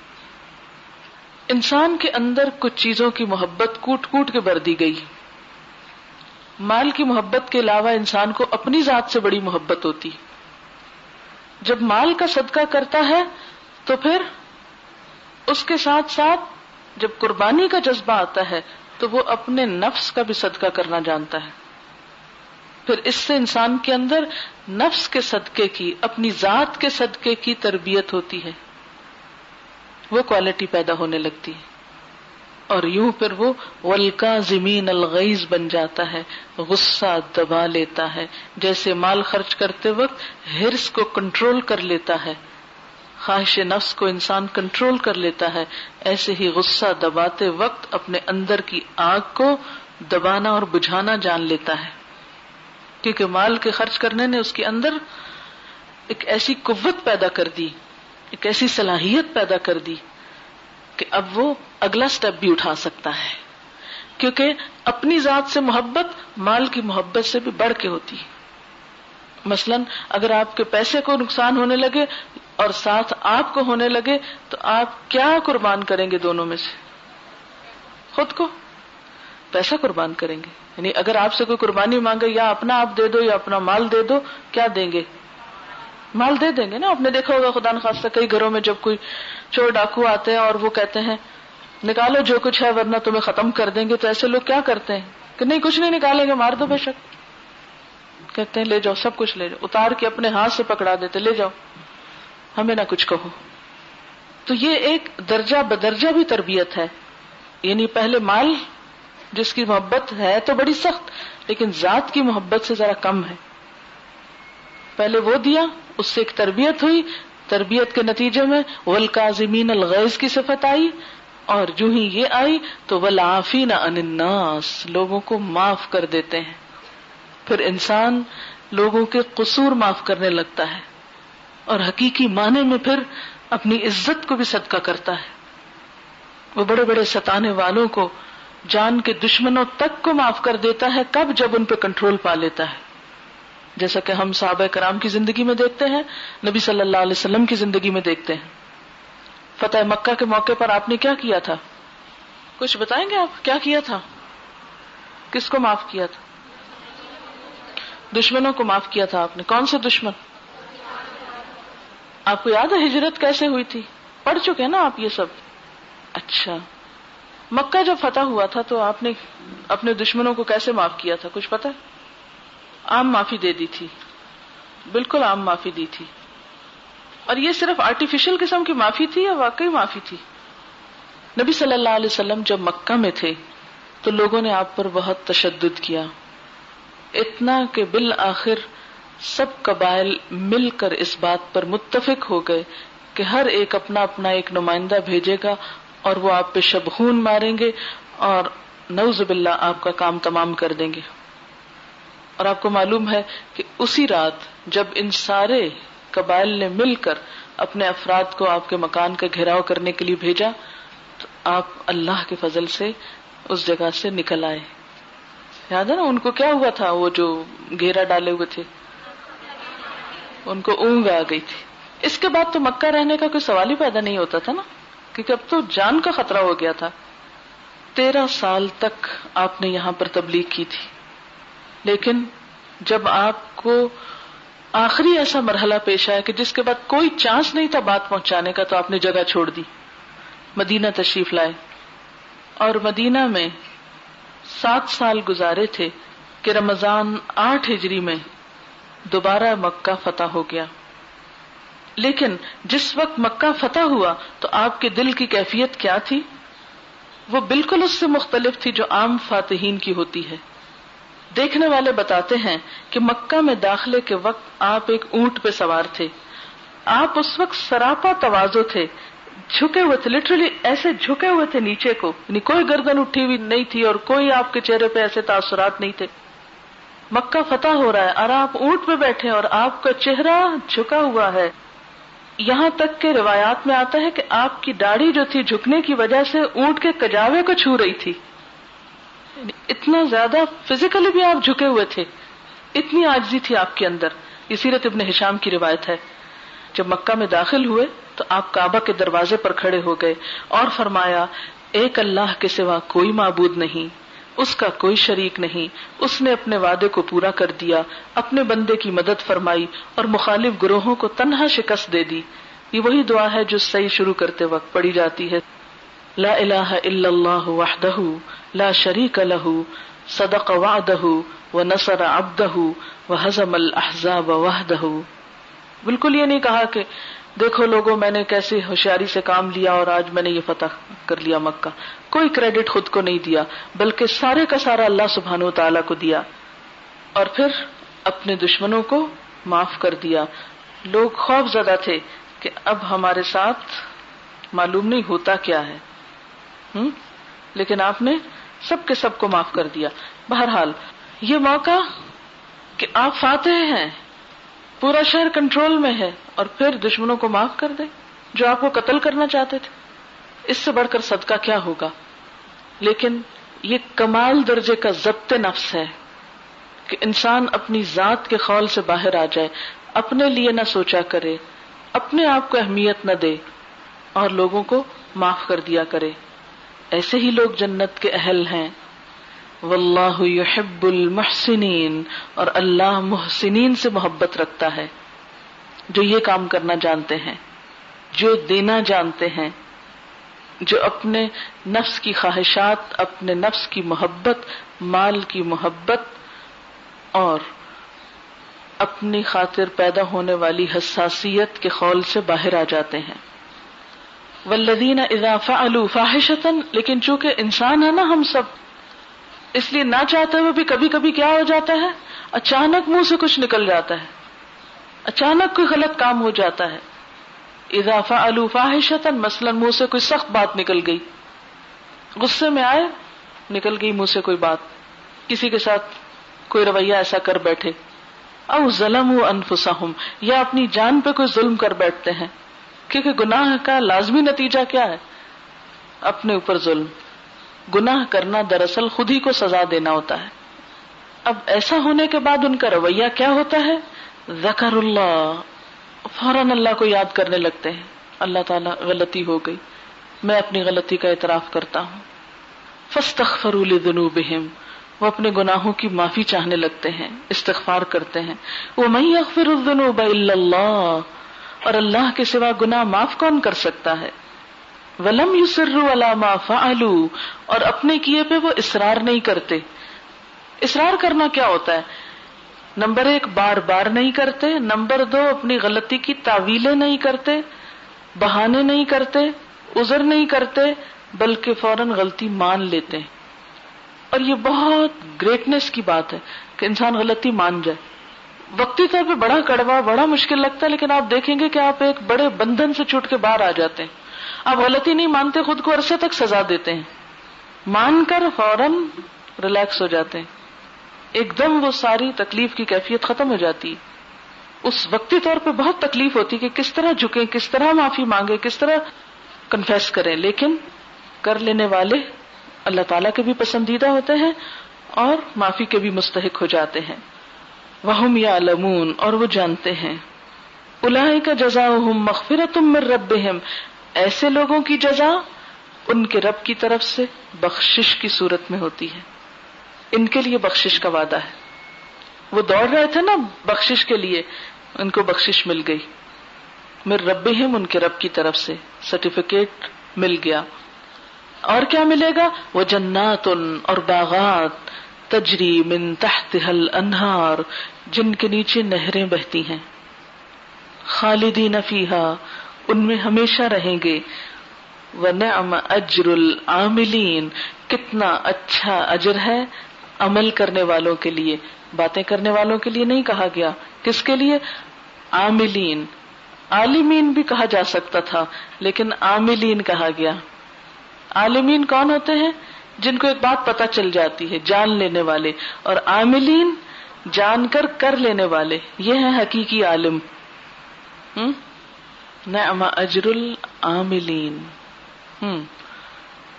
S1: انسان کے اندر کچھ چیزوں کی محبت کوٹ کوٹ کے بر دی گئی. مال کی محبت کے علاوہ انسان کو اپنی ذات سے بڑی محبت ہوتی. جب مال کا صدقہ کرتا ہے تو پھر اس کے ساتھ ساتھ جب قربانی کا جذبہ آتا ہے تو وہ اپنے نفس کا بھی صدقہ کرنا جانتا ہے. پھر اس سے انسان کے اندر نفس کے صدقے کی، اپنی ذات کے صدقے کی تربیت ہوتی ہے، وہ کوالٹی پیدا ہونے لگتی ہے. اور یوں پھر وہ والکاظمین الغیظ بن جاتا ہے، غصہ دبا لیتا ہے. جیسے مال خرچ کرتے وقت حرص کو کنٹرول کر لیتا ہے، خواہش نفس کو انسان کنٹرول کر لیتا ہے، ایسے ہی غصہ دباتے وقت اپنے اندر کی آگ کو دبانا اور بجھانا جان لیتا ہے. کیونکہ مال کے خرچ کرنے نے اس کے اندر ایک ایسی قوت پیدا کر دی، ایک ایسی صلاحیت پیدا کر دی کہ اب وہ اگلا سٹیپ بھی اٹھا سکتا ہے. کیونکہ اپنی ذات سے محبت مال کی محبت سے بھی بڑھ کے ہوتی. مثلاً اگر آپ کے پیسے کو نقصان ہونے لگے اور ساتھ آپ کو ہونے لگے تو آپ کیا قربان کریں گے؟ دونوں میں سے خود کو، پیسہ قربان کریں گے. یعنی اگر آپ سے کوئی قربانی مانگے یا اپنا آپ دے دو یا اپنا مال دے دو، کیا دیں گے؟ مال دے دیں گے نا. آپ نے دیکھا ہوگا خدا نخواستہ کئی گھروں میں جب کوئی چور ڈاکو آتے ہیں اور وہ کہتے ہیں نکالو جو کچھ ہے ورنہ تمہیں ختم کر دیں گے، تو ایسے لوگ کیا کرتے ہیں کہ نہیں کچھ نہیں نکالیں گے، مار دو بے شک. کہتے ہیں لے جاؤ، سب کچھ لے جاؤ، اتار کے اپنے ہاتھ سے پکڑا دیتے، لے جاؤ، ہمیں نہ کچھ کہو. تو یہ ایک درجہ بدرجہ بھی تربیت ہے. یعنی پہلے مال جس کی محبت ہے تو بڑی سخت، لیکن ذات کی محبت سے ذرا کم ہے. پہلے وہ دیا، اس سے ایک تربیت ہوئی، تربیت کے نتیجے میں والکاظمین الغیظ کی صفت آئی، اور جو ہی یہ آئی تو والعافین عن الناس، لوگوں کو معاف کر دیتے ہیں. پھر انسان لوگوں کے قصور معاف کرنے لگتا ہے اور حقیقی معنی میں پھر اپنی عزت کو بھی صدقہ کرتا ہے. وہ بڑے بڑے ستانے والوں کو، جان کے دشمنوں تک کو معاف کر دیتا ہے. کب؟ جب ان پہ کنٹرول پا لیتا ہے. جیسا کہ ہم صحابہ کرام کی زندگی میں دیکھتے ہیں، نبی صلی اللہ علیہ وسلم کی زندگی میں دیکھتے ہیں. فتح مکہ کے موقع پر آپ نے کیا کیا تھا؟ کچھ بتائیں گے آپ کیا کیا تھا؟ کس کو معاف کیا تھا؟ دشمنوں کو معاف کیا تھا آپ نے. کون سے دشمن؟ آپ کو یاد ہے ہجرت کیسے ہوئی تھی؟ پڑھ چکے ہیں نا آپ یہ سب. اچھا، مکہ جب فتح ہوا تھا تو آپ نے اپنے دشمنوں کو کیسے معاف کیا تھا؟ کچھ پتا؟ عام معافی دے دی تھی، بالکل عام معافی دی تھی. اور یہ صرف آرٹیفیشل قسم کی معافی تھی یا واقعی معافی تھی؟ نبی صلی اللہ علیہ وسلم جب مکہ میں تھے تو لوگوں نے آپ پر بہت تشدد کیا، اتنا کہ بالآخر سب قبائل مل کر اس بات پر متفق ہو گئے کہ ہر ایک اپنا اپنا ایک نمائندہ بھیجے گا اور وہ آپ پہ شبخون ماریں گے اور نعوذ باللہ آپ کا کام تمام کر دیں گے. اور آپ کو معلوم ہے کہ اسی رات جب ان سارے قبائل نے مل کر اپنے افراد کو آپ کے مکان کا گھیراؤ کرنے کے لیے بھیجا تو آپ اللہ کے فضل سے اس جگہ سے نکل آئے. یاد ہے نا ان کو کیا ہوا تھا؟ وہ جو گھیرا ڈالے ہوئے تھے ان کو اونگ آ گئی تھی. اس کے بعد تو مکہ رہنے کا کوئی سوال ہی پیدا نہیں ہوتا تھا نا، کیونکہ اب تو جان کا خطرہ ہو گیا تھا. 13 سال تک آپ نے یہاں پر تبلیغ کی تھی، لیکن جب آپ کو آخری ایسا مرحلہ پیش آیا کہ جس کے بعد کوئی چانس نہیں تھا بات پہنچانے کا، تو آپ نے جگہ چھوڑ دی، مدینہ تشریف لائے. اور مدینہ میں 7 سال گزارے تھے کہ رمضان 8 ہجری میں دوبارہ مکہ فتح ہو گیا. لیکن جس وقت مکہ فتح ہوا تو آپ کے دل کی کیفیت کیا تھی؟ وہ بالکل اس سے مختلف تھی جو عام فاتحین کی ہوتی ہے. دیکھنے والے بتاتے ہیں کہ مکہ میں داخلے کے وقت آپ ایک اونٹ پہ سوار تھے. آپ اس وقت سراپا تواضع تھے، جھکے ہوئے تھے، لٹرلی ایسے جھکے ہوئے تھے نیچے کو، یعنی کوئی گردن اٹھی ہوئی نہیں تھی اور کوئی آپ کے چہرے پہ ایسے تاثرات نہیں تھے. مکہ فتح ہو رہا ہے اور آپ اونٹ پہ بیٹھے اور آپ کا چہرہ جھکا ہوا ہے. یہاں تک کہ روایات میں آتا ہے کہ آپ کی داڑھی جو تھی جھکنے کی وجہ سے اونٹ کے کجاوے کو چھو رہی تھی. اتنا زیادہ فزیکلی بھی آپ جھکے ہوئے تھے، اتنی عاجزی تھی آپ کے اندر. یہ سیرت ابن ہشام کی روایت ہے. جب مکہ میں داخل ہوئے تو آپ کعبہ کے دروازے پر کھڑے ہو گئے اور فرمایا ایک اللہ کے سوا کوئی معبود نہیں، اس کا کوئی شریک نہیں، اس نے اپنے وعدے کو پورا کر دیا، اپنے بندے کی مدد فرمائی اور مخالف گروہوں کو تنہا شکست دے دی. یہ وہی دعا ہے جو صحیح شروع کرتے وقت پڑھی جاتی ہے. لا الہ الا اللہ وحدہ لا شریک لہ صدق وعدہ ونصر عبدہ وہزم الاحزاب وحدہ. بالکل یہ نہیں کہا کہ دیکھو لوگوں میں نے کیسے ہوشیاری سے کام لیا اور آج میں نے یہ فتح کر لیا مکہ. کوئی کریڈٹ خود کو نہیں دیا بلکہ سارے کا سارا اللہ سبحانہ و تعالیٰ کو دیا اور پھر اپنے دشمنوں کو معاف کر دیا. لوگ خوف زدہ تھے کہ اب ہمارے ساتھ معلوم نہیں ہوتا کیا ہے، لیکن آپ نے سب کے سب کو معاف کر دیا. بہرحال یہ موقع کہ آپ فاتح ہیں، پورا شہر کنٹرول میں ہے اور پھر دشمنوں کو معاف کر دیں جو آپ کو قتل کرنا چاہتے تھے، اس سے بڑھ کر صدقہ کیا ہوگا. لیکن یہ کمال درجے کا ضبط نفس ہے کہ انسان اپنی ذات کے خول سے باہر آ جائے، اپنے لیے نہ سوچا کرے، اپنے آپ کو اہمیت نہ دے اور لوگوں کو معاف کر دیا کرے. ایسے ہی لوگ جنت کے اہل ہیں. واللہ یحب المحسنین، اور اللہ محسنین سے محبت رکھتا ہے، جو یہ کام کرنا جانتے ہیں، جو دینا جانتے ہیں، جو اپنے نفس کی خواہشات، اپنے نفس کی محبت، مال کی محبت اور اپنی خاطر پیدا ہونے والی حساسیت کے خول سے باہر آ جاتے ہیں. والذین اذا فعلوا فاحشۃ، لیکن چونکہ انسان ہے نا ہم سب، اس لیے نہ چاہتے ہوئے بھی کبھی کبھی کیا ہو جاتا ہے، اچانک منہ سے کچھ نکل جاتا ہے، اچانک کوئی غلط کام ہو جاتا ہے. اذا فعلوا فاحشۃ، مثلا منہ سے کوئی سخت بات نکل گئی، غصے میں آئے نکل گئی منہ سے کوئی بات، کسی کے ساتھ کوئی رویہ ایسا کر بیٹھے، او ظلموا انفسہم، یا اپنی جان پہ کوئی ظلم کر بیٹھتے ہیں، کیونکہ گناہ کا لازمی نتیجہ کیا ہے؟ اپنے اوپر ظلم. گناہ کرنا دراصل خود ہی کو سزا دینا ہوتا ہے. اب ایسا ہونے کے بعد ان کا رویہ کیا ہوتا ہے؟ ذکر اللہ، فوراً اللہ کو یاد کرنے لگتے ہیں، اللہ تعالیٰ غلطی ہو گئی، میں اپنی غلطی کا اعتراف کرتا ہوں. فاستغفروا لذنوبہم، وہ اپنے گناہوں کی معافی چاہنے لگتے ہیں، استغفار کرتے ہیں. ومن یغفر الذنوب الا اللہ، اور اللہ کے سوا گناہ معاف کون کر سکتا ہے. ولم یصروا علی ما فعلوا، اور اپنے کیے پہ وہ اصرار نہیں کرتے. اصرار کرنا کیا ہوتا ہے؟ نمبر 1 بار بار نہیں کرتے، نمبر 2 اپنی غلطی کی تعویلیں نہیں کرتے، بہانے نہیں کرتے، عذر نہیں کرتے، بلکہ فوراً غلطی مان لیتے ہیں. اور یہ بہت گریٹنس کی بات ہے کہ انسان غلطی مان جائے. وقتی طور پہ بڑا کڑوا، بڑا مشکل لگتا ہے، لیکن آپ دیکھیں گے کہ آپ ایک بڑے بندھن سے چھوٹ کے باہر آ جاتے ہیں. آپ غلطی نہیں مانتے، خود کو عرصے تک سزا دیتے ہیں، مان کر فوراً ریلیکس ہو جاتے ہیں، ایک دم وہ ساری تکلیف کی کیفیت ختم ہو جاتی. اس وقتی طور پہ بہت تکلیف ہوتی کہ کس طرح جھکیں، کس طرح معافی مانگے، کس طرح کنفیس کریں، لیکن کر لینے والے اللہ تعالیٰ کے بھی پسندیدہ ہوتے ہیں اور معافی کے بھی مستحق ہو جاتے ہیں. وَهُمْ يَعْلَمُونَ، اور وہ جانتے ہیں. أُولَئِكَ جَزَاؤُهُمْ مَغْفِرَةٌ مِّن رَّبِّهِمْ، ایسے لوگوں کی جزا ان کے رب کی طرف سے بخشش کی صورت میں ہوتی ہے. ان کے لیے بخشش کا وعدہ ہے. وہ دوڑ رہے تھے نا بخشش کے لیے، ان کو بخشش مل گئی. مِن رَّبِّهِمْ، ان کے رب کی طرف سے سرٹیفکیٹ مل گیا. اور کیا ملے گا؟ وَجَنَّاتٌ، اور باغات، تجری من تحتها الانہار، جن کے نیچے نہریں بہتی ہیں. خالدین فیہا، ان میں ہمیشہ رہیں گے. ونعم اجر العاملین، کتنا اچھا اجر ہے عمل کرنے والوں کے لیے. باتیں کرنے والوں کے لیے نہیں کہا گیا، کس کے لیے؟ عاملین. عالمین بھی کہا جا سکتا تھا لیکن عاملین کہا گیا. عالمین کون ہوتے ہیں؟ جن کو ایک بات پتہ چل جاتی ہے، جان لینے والے. اور عاملین جان کر لینے والے، یہ ہیں حقیقی عالم. نعم اجر العاملین.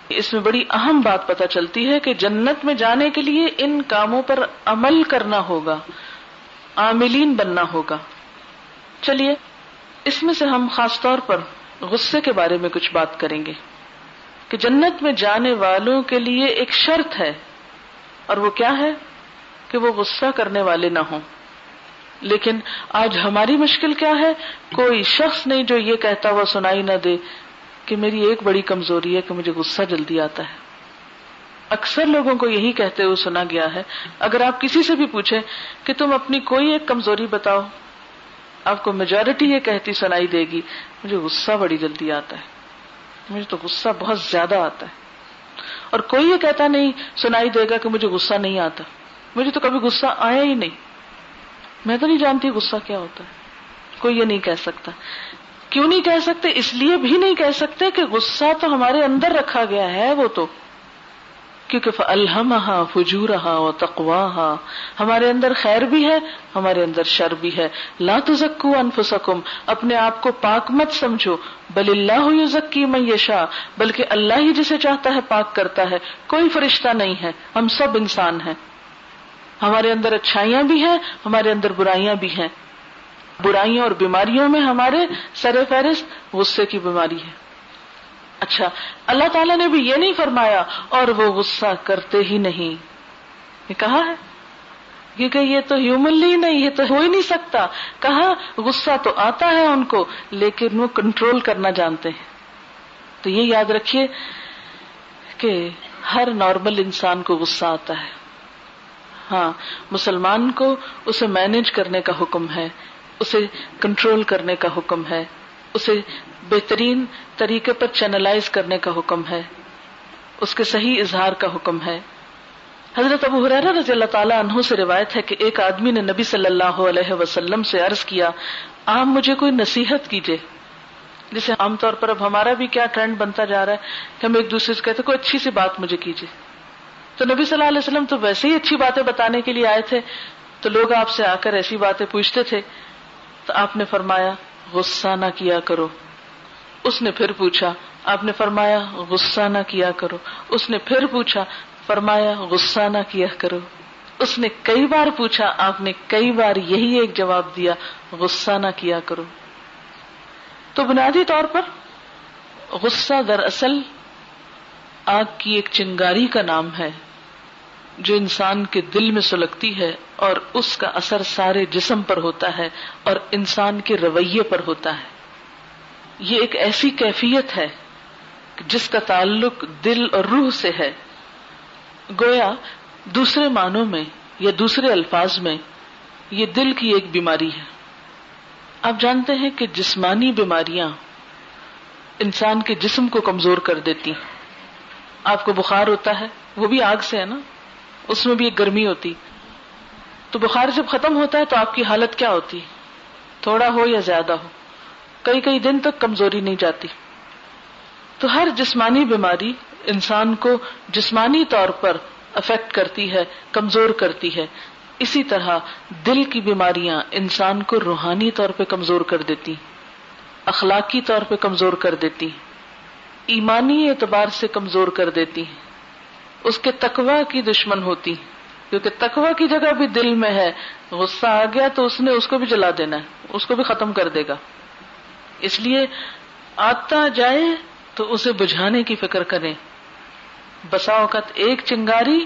S1: اس میں بڑی اہم بات پتہ چلتی ہے کہ جنت میں جانے کے لیے ان کاموں پر عمل کرنا ہوگا. عاملین بننا ہوگا. چلیے اس میں سے ہم خاص طور پر غصے کے بارے میں کچھ بات کریں گے کہ جنت میں جانے والوں کے لیے ایک شرط ہے، اور وہ کیا ہے کہ وہ غصہ کرنے والے نہ ہوں. لیکن آج ہماری مشکل کیا ہے؟ کوئی شخص نہیں جو یہ کہتا ہوا سنائی نہ دے کہ میری ایک بڑی کمزوری ہے کہ مجھے غصہ جلدی آتا ہے. اکثر لوگوں کو یہی کہتے ہوئے سنا گیا ہے. اگر آپ کسی سے بھی پوچھیں کہ تم اپنی کوئی ایک کمزوری بتاؤ، آپ کو میجورٹی یہ کہتی سنائی دے گی مجھے غصہ بڑی جلدی آتا ہے، مجھے تو غصہ بہت زیادہ آتا ہے. اور کوئی یہ کہتا نہیں سنائی دے گا کہ مجھے غصہ نہیں آتا، مجھے تو کبھی غصہ آیا ہی نہیں، میں تو نہیں جانتی غصہ کیا ہوتا ہے. کوئی یہ نہیں کہہ سکتا. کیوں نہیں کہہ سکتے؟ اس لیے بھی نہیں کہہ سکتے کہ غصہ تو ہمارے اندر رکھا گیا ہے، وہ تو کیونکہ فَأَلْهَمَهَا فُجُورَهَا وَتَقْوَاهَا، ہمارے اندر خیر بھی ہے، ہمارے اندر شر بھی ہے. لا تزکوا انفسکم، اپنے آپ کو پاک مت سمجھو، بل اللہ یزکی من یشاء، بلکہ اللہ ہی جسے چاہتا ہے پاک کرتا ہے. کوئی فرشتہ نہیں ہے، ہم سب انسان ہیں. ہمارے اندر اچھائیاں بھی ہیں، ہمارے اندر برائیاں بھی ہیں. برائیوں اور بیماریوں میں ہمارے سر فہرست غصے کی بیماری ہے. اچھا، اللہ تعالیٰ نے بھی یہ نہیں فرمایا اور وہ غصہ کرتے ہی نہیں، یہ کہا ہے کیونکہ یہ تو ہیومنلی نہیں، یہ تو ہو ہی نہیں سکتا. کہا غصہ تو آتا ہے ان کو لیکن وہ کنٹرول کرنا جانتے ہیں. تو یہ یاد رکھیے کہ ہر نارمل انسان کو غصہ آتا ہے. ہاں، مسلمان کو اسے مینج کرنے کا حکم ہے، اسے کنٹرول کرنے کا حکم ہے، اسے بہترین طریقے پر چینلائز کرنے کا حکم ہے، اس کے صحیح اظہار کا حکم ہے. حضرت ابو ہریرہ رضی اللہ تعالیٰ عنہ سے روایت ہے کہ ایک آدمی نے نبی صلی اللہ علیہ وسلم سے عرض کیا، آپ مجھے کوئی نصیحت کیجئے. جسے عام طور پر اب ہمارا بھی کیا ٹرینڈ بنتا جا رہا ہے کہ ہم ایک دوسرے سے کہتے کوئی اچھی سی بات مجھے کیجئے. تو نبی صلی اللہ علیہ وسلم تو ویسے ہی اچھی باتیں بتانے کے لیے آئے تھے، تو لوگ آپ سے آ کر ایسی باتیں پوچھتے تھے. تو آپ نے فرمایا غصہ نہ کیا کرو. اس نے پھر پوچھا، آپ نے فرمایا غصہ نہ کیا کرو. اس نے پھر پوچھا، فرمایا غصہ نہ کیا کرو. اس نے کئی بار پوچھا، آپ نے کئی بار یہی ایک جواب دیا، غصہ نہ کیا کرو. تو بنیادی طور پر غصہ دراصل آگ کی ایک چنگاری کا نام ہے جو انسان کے دل میں سلگتی ہے اور اس کا اثر سارے جسم پر ہوتا ہے اور انسان کے رویے پر ہوتا ہے. یہ ایک ایسی کیفیت ہے جس کا تعلق دل اور روح سے ہے. گویا دوسرے معنوں میں یا دوسرے الفاظ میں یہ دل کی ایک بیماری ہے. آپ جانتے ہیں کہ جسمانی بیماریاں انسان کے جسم کو کمزور کر دیتی. آپ کو بخار ہوتا ہے، وہ بھی آگ سے ہے نا، اس میں بھی ایک گرمی ہوتی. تو بخار جب ختم ہوتا ہے تو آپ کی حالت کیا ہوتی؟ تھوڑا ہو یا زیادہ ہو، کئی کئی دن تک کمزوری نہیں جاتی. تو ہر جسمانی بیماری انسان کو جسمانی طور پر افیکٹ کرتی ہے، کمزور کرتی ہے. اسی طرح دل کی بیماریاں انسان کو روحانی طور پہ کمزور کر دیتی، اخلاقی طور پہ کمزور کر دیتی، ایمانی اعتبار سے کمزور کر دیتی، اس کے تقوی کی دشمن ہوتی. کیونکہ تقوی کی جگہ بھی دل میں ہے، غصہ آ گیا تو اس نے اس کو بھی جلا دینا ہے، اس کو بھی ختم کر دے گا. اس لیے آتا جائے تو اسے بجھانے کی فکر کریں. بسا اوقات ایک چنگاری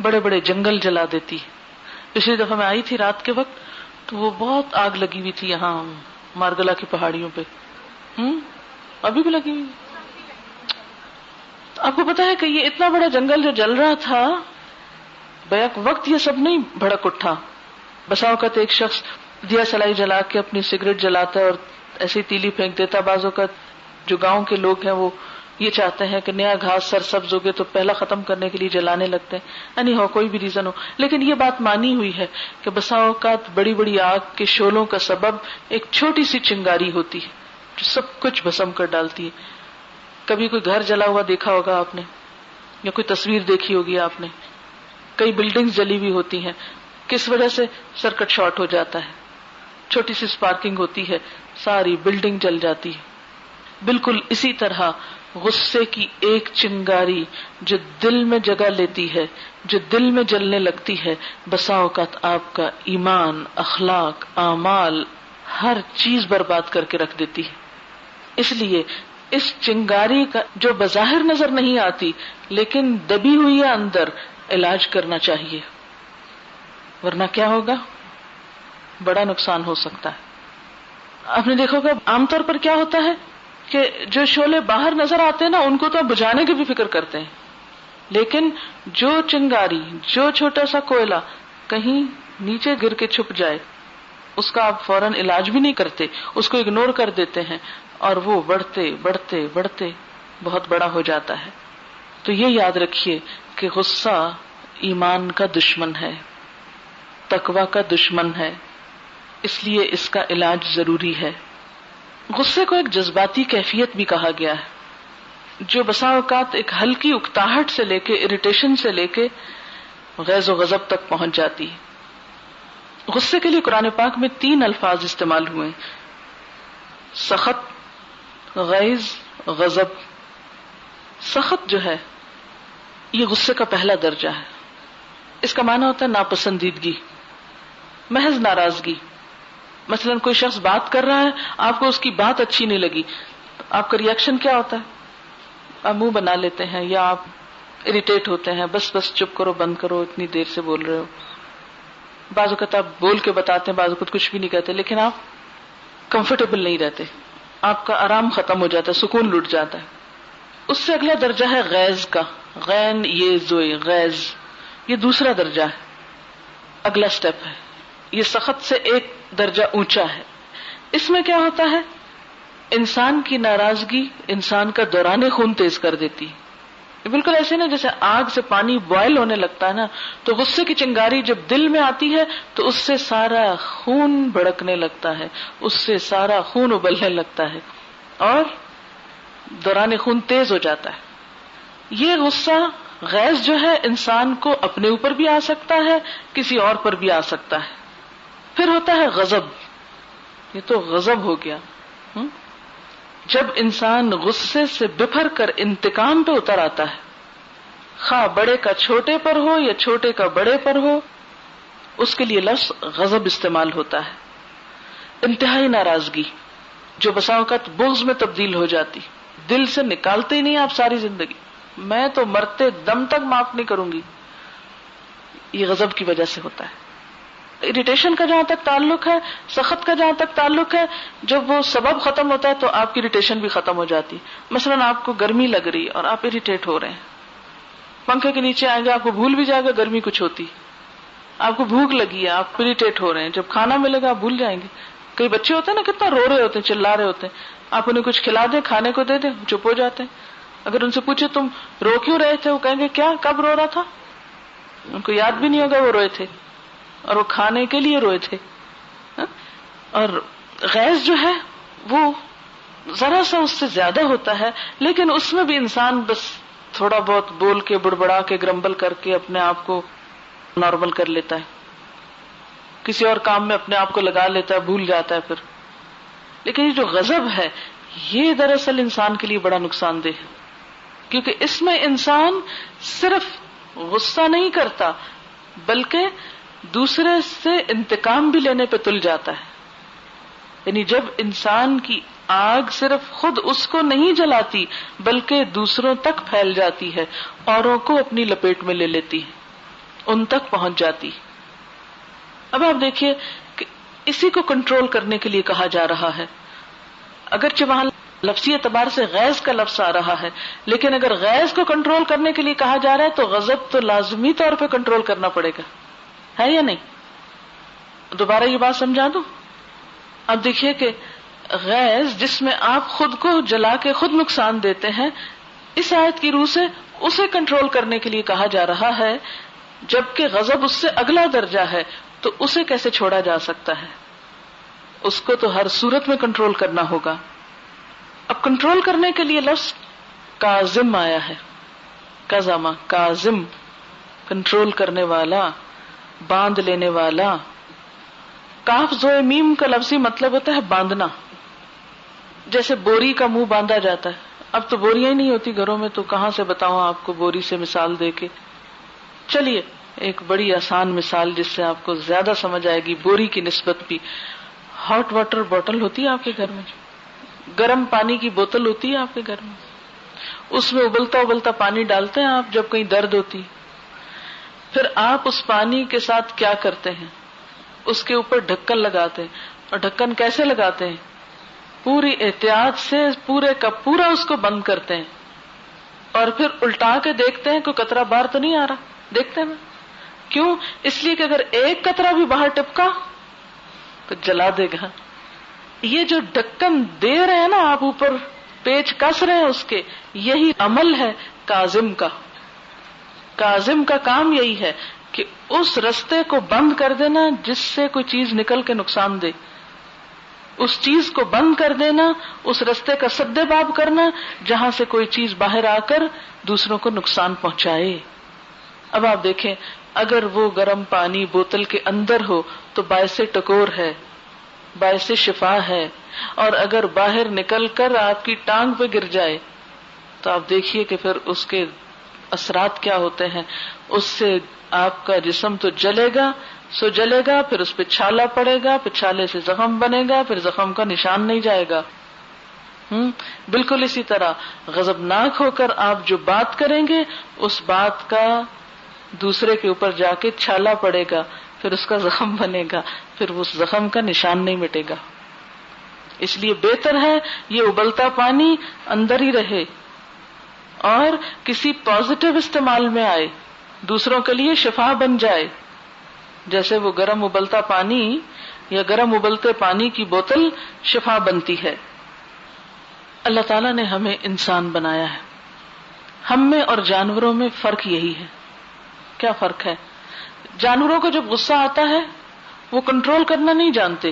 S1: بڑے بڑے جنگل جلا دیتی. پچھلی دفعہ میں آئی تھی رات کے وقت تو وہ بہت آگ لگی ہوئی تھی یہاں مارگلا کی پہاڑیوں پہ، ابھی بھی لگی ہوئی. آپ کو پتا ہے کہ یہ اتنا بڑا جنگل جو جل رہا تھا بیک وقت یہ سب نہیں بھڑک اٹھا. بسا اوقات ایک شخص دیا سلائی جلا کے اپنی سگریٹ جلاتا ہے اور ایسی تیلی پھینک دیتا. بعض اوقات جو گاؤں کے لوگ ہیں وہ یہ چاہتے ہیں کہ نیا گھاس سرسبز ہوگے تو پہلا ختم کرنے کے لیے جلانے لگتے ہیں. یعنی ہو کوئی بھی ریزن ہو، لیکن یہ بات مانی ہوئی ہے کہ بسا اوقات بڑی بڑی آگ کے شعلوں کا سبب ایک چھوٹی سی چنگاری ہوتی ہے جو سب کچھ بھسم کر ڈالتی ہے. کبھی کوئی گھر جلا ہوا دیکھا ہوگا آپ نے، یا کوئی تصویر دیکھی ہوگی آپ نے، کئی بلڈنگز جلی ہوئی ہوتی ہیں. کس وجہ سے؟ سرکٹ شارٹ ہو جاتا ہے، چھوٹی سی سپارکنگ ہوتی ہے، ساری بلڈنگ جل جاتی ہے. بالکل اسی طرح غصے کی ایک چنگاری جو دل میں جگہ لیتی ہے، جو دل میں جلنے لگتی ہے، بسا اوقات آپ کا ایمان، اخلاق، اعمال، ہر چیز برباد کر کے رکھ دیتی ہے. اس لیے اس چنگاری کا جو بظاہر نظر نہیں آتی لیکن دبی ہوئی ہے اندر، علاج کرنا چاہیے، ورنہ کیا ہوگا؟ بڑا نقصان ہو سکتا ہے. آپ نے دیکھا ہوگا عام طور پر کیا ہوتا ہے کہ جو شعلے باہر نظر آتے ہیں نا، ان کو تو آپ بجھانے کی بھی فکر کرتے ہیں، لیکن جو چنگاری، جو چھوٹا سا کوئلہ کہیں نیچے گر کے چھپ جائے، اس کا آپ فوراً علاج بھی نہیں کرتے، اس کو اگنور کر دیتے ہیں، اور وہ بڑھتے بڑھتے بڑھتے بہت بڑا ہو جاتا ہے. تو یہ یاد رکھیے کہ غصہ ایمان کا دشمن ہے، تقوی کا دشمن ہے، اس لیے اس کا علاج ضروری ہے. غصے کو ایک جذباتی کیفیت بھی کہا گیا ہے، جو بسا اوقات ایک ہلکی اکتاہٹ سے لے کے، اریٹیشن سے لے کے غیظ و غضب تک پہنچ جاتی ہے. غصے کے لیے قرآن پاک میں 3 الفاظ استعمال ہوئے ہیں: سخط، غیظ، غضب. سخط جو ہے یہ غصے کا پہلا درجہ ہے. اس کا معنی ہوتا ہے ناپسندیدگی، محض ناراضگی. مثلا کوئی شخص بات کر رہا ہے، آپ کو اس کی بات اچھی نہیں لگی، آپ کا ریئیکشن کیا ہوتا ہے؟ آپ منہ بنا لیتے ہیں، یا آپ اریٹیٹ ہوتے ہیں، بس بس چپ کرو، بند کرو، اتنی دیر سے بول رہے ہو. بعض اوقات آپ بول کے بتاتے ہیں، بعض اوقات کچھ بھی نہیں کہتے، لیکن آپ کمفرٹیبل نہیں رہتے، آپ کا آرام ختم ہو جاتا ہے، سکون لٹ جاتا ہے. اس سے اگلا درجہ ہے غیظ کا، غین یہ زوئے، غیظ، یہ دوسرا درجہ ہے، اگلا سٹیپ ہے. یہ سخت سے ایک درجہ اونچا ہے. اس میں کیا ہوتا ہے؟ انسان کی ناراضگی انسان کا دوران خون تیز کر دیتی ہے. بالکل ایسے نا جیسے آگ سے پانی بوائل ہونے لگتا ہے نا، تو غصے کی چنگاری جب دل میں آتی ہے تو اس سے سارا خون بھڑکنے لگتا ہے، اس سے سارا خون ابلنے لگتا ہے اور دوران خون تیز ہو جاتا ہے. یہ غصہ غیظ جو ہے انسان کو اپنے اوپر بھی آ سکتا ہے، کسی اور پر بھی آ سکتا ہے. پھر ہوتا ہے غضب. یہ تو غضب ہو گیا، جب انسان غصے سے بپھر کر انتقام پہ اتر آتا ہے، خواہ بڑے کا چھوٹے پر ہو یا چھوٹے کا بڑے پر ہو، اس کے لیے لفظ غضب استعمال ہوتا ہے. انتہائی ناراضگی جو بسا اوقات بغض میں تبدیل ہو جاتی، دل سے نکالتے ہی نہیں آپ ساری زندگی، میں تو مرتے دم تک معاف نہیں کروں گی. یہ غضب کی وجہ سے ہوتا ہے. اریٹیشن کا جہاں تک تعلق ہے، سخت کا جہاں تک تعلق ہے، جب وہ سبب ختم ہوتا ہے تو آپ کی اریٹیشن بھی ختم ہو جاتی. مثلا آپ کو گرمی لگ رہی اور آپ اریٹیٹ ہو رہے ہیں، پنکھے کے نیچے آئیں گے آپ کو بھول بھی جائے گا گرمی کچھ ہوتی. آپ کو بھوک لگی ہے، آپ اریٹیٹ ہو رہے ہیں، جب کھانا ملے گا آپ بھول جائیں گے. کئی بچے ہوتے ہیں نا کتنا رو رہے ہوتے ہیں، چلا رہے ہوتے ہیں، آپ انہیں کچھ کھلا دیں، کھانے کو دے دیں، چپ ہو جاتے ہیں. اگر ان سے پوچھے تم رو کیوں رہے تھے، وہ کہیں گے کیا، کب رو رہا تھا، ان کو یاد بھی نہیں ہوگا وہ روئے تھے، اور وہ کھانے کے لیے روئے تھے. اور غیظ جو ہے وہ ذرا سا اس سے زیادہ ہوتا ہے، لیکن اس میں بھی انسان بس تھوڑا بہت بول کے، بڑبڑا کے، گرمبل کر کے اپنے آپ کو نارمل کر لیتا ہے، کسی اور کام میں اپنے آپ کو لگا لیتا ہے، بھول جاتا ہے پھر. لیکن یہ جو غضب ہے یہ دراصل انسان کے لیے بڑا نقصان دہ ہے، کیونکہ اس میں انسان صرف غصہ نہیں کرتا بلکہ دوسرے سے انتقام بھی لینے پہ تل جاتا ہے. یعنی جب انسان کی آگ صرف خود اس کو نہیں جلاتی بلکہ دوسروں تک پھیل جاتی ہے، اوروں کو اپنی لپیٹ میں لے لیتی ہے، ان تک پہنچ جاتی. اب آپ دیکھیے کہ اسی کو کنٹرول کرنے کے لیے کہا جا رہا ہے. اگرچہ وہاں لفظی اعتبار سے غیظ کا لفظ آ رہا ہے، لیکن اگر غیظ کو کنٹرول کرنے کے لیے کہا جا رہا ہے تو غضب تو لازمی طور پہ کنٹرول کرنا پڑے گا، ہے یا نہیں؟ دوبارہ یہ بات سمجھا دوں. اب دیکھیے کہ غیظ جس میں آپ خود کو جلا کے خود نقصان دیتے ہیں، اس آیت کی روح سے اسے کنٹرول کرنے کے لیے کہا جا رہا ہے، جبکہ غضب اس سے اگلا درجہ ہے، تو اسے کیسے چھوڑا جا سکتا ہے؟ اس کو تو ہر صورت میں کنٹرول کرنا ہوگا. اب کنٹرول کرنے کے لیے لفظ کاظم آیا ہے، کظما، کاظم، کنٹرول کرنے والا، باندھ لینے والا. کاف زوئے میم کا لفظی مطلب ہوتا ہے باندھنا. جیسے بوری کا منہ باندھا جاتا ہے، اب تو بوریاں ہی نہیں ہوتی گھروں میں، تو کہاں سے بتاؤں آپ کو بوری سے مثال دے کے. چلیے ایک بڑی آسان مثال جس سے آپ کو زیادہ سمجھ آئے گی بوری کی نسبت بھی. ہاٹ واٹر بوتل ہوتی ہے آپ کے گھر میں، گرم پانی کی بوتل ہوتی ہے آپ کے گھر میں، اس میں ابلتا ابلتا پانی ڈالتے ہیں آپ جب کہیں درد ہوتی. پھر آپ اس پانی کے ساتھ کیا کرتے ہیں؟ اس کے اوپر ڈھکن لگاتے ہیں. اور ڈھکن کیسے لگاتے ہیں؟ پوری احتیاط سے پورے کا پورا اس کو بند کرتے ہیں، اور پھر الٹا کے دیکھتے ہیں کوئی قطرہ باہر تو نہیں آ رہا. دیکھتے ہیں نا؟ کیوں؟ اس لیے کہ اگر ایک قطرہ بھی باہر ٹپکا تو جلا دے گا. یہ جو ڈھکن دے رہے ہیں نا آپ، اوپر پیچ کس رہے ہیں اس کے، یہی عمل ہے کاظم کا. کاظم کا کام یہی ہے کہ اس رستے کو بند کر دینا جس سے کوئی چیز نکل کے نقصان دے، اس چیز کو بند کر دینا، اس رستے کا سد باب کرنا جہاں سے کوئی چیز باہر آ کر دوسروں کو نقصان پہنچائے. اب آپ دیکھیں اگر وہ گرم پانی بوتل کے اندر ہو تو باعث ٹکور ہے، باعث شفا ہے، اور اگر باہر نکل کر آپ کی ٹانگ پہ گر جائے تو آپ دیکھیے کہ پھر اس کے اثرات کیا ہوتے ہیں. اس سے آپ کا جسم تو جلے گا سو جلے گا، پھر اس پہ چھالا پڑے گا، پھر چھالے سے زخم بنے گا، پھر زخم کا نشان نہیں جائے گا. بالکل اسی طرح غضبناک ہو کر آپ جو بات کریں گے اس بات کا دوسرے کے اوپر جا کے چھالا پڑے گا، پھر اس کا زخم بنے گا، پھر اس زخم کا نشان نہیں مٹے گا. اس لیے بہتر ہے یہ ابلتا پانی اندر ہی رہے اور کسی پازیٹو استعمال میں آئے، دوسروں کے لیے شفا بن جائے. جیسے وہ گرم ابلتا پانی یا گرم ابلتے پانی کی بوتل شفا بنتی ہے. اللہ تعالیٰ نے ہمیں انسان بنایا ہے. ہم میں اور جانوروں میں فرق یہی ہے. کیا فرق ہے؟ جانوروں کو جب غصہ آتا ہے وہ کنٹرول کرنا نہیں جانتے.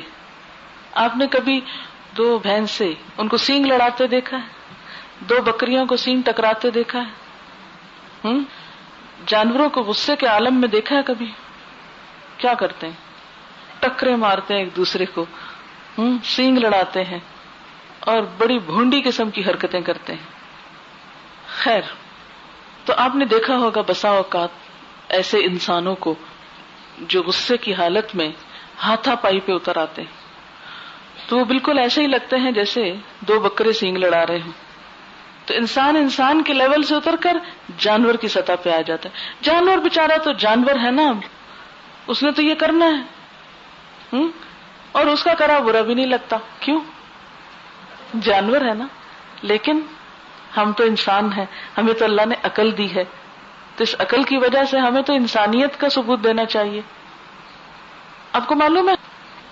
S1: آپ نے کبھی دو بھینس سے ان کو سینگ لڑاتے دیکھا ہے؟ دو بکریوں کو سینگ ٹکراتے دیکھا ہے؟ جانوروں کو غصے کے عالم میں دیکھا ہے کبھی؟ کیا کرتے ہیں؟ ٹکرے مارتے ہیں ایک دوسرے کو، سینگ لڑاتے ہیں اور بڑی بھونڈی قسم کی حرکتیں کرتے ہیں. خیر، تو آپ نے دیکھا ہوگا بسا اوقات ایسے انسانوں کو جو غصے کی حالت میں ہاتھا پائی پہ اتر آتے ہیں تو وہ بالکل ایسے ہی لگتے ہیں جیسے دو بکرے سینگ لڑا رہے ہوں. تو انسان کے لیول سے اتر کر جانور کی سطح پہ آ جاتا ہے. جانور بےچارا تو جانور ہے نا، اس نے تو یہ کرنا ہے، اور اس کا کرا برا بھی نہیں لگتا. کیوں؟ جانور ہے نا. لیکن ہم تو انسان ہیں، ہمیں تو اللہ نے عقل دی ہے، تو اس عقل کی وجہ سے ہمیں تو انسانیت کا ثبوت دینا چاہیے. آپ کو معلوم ہے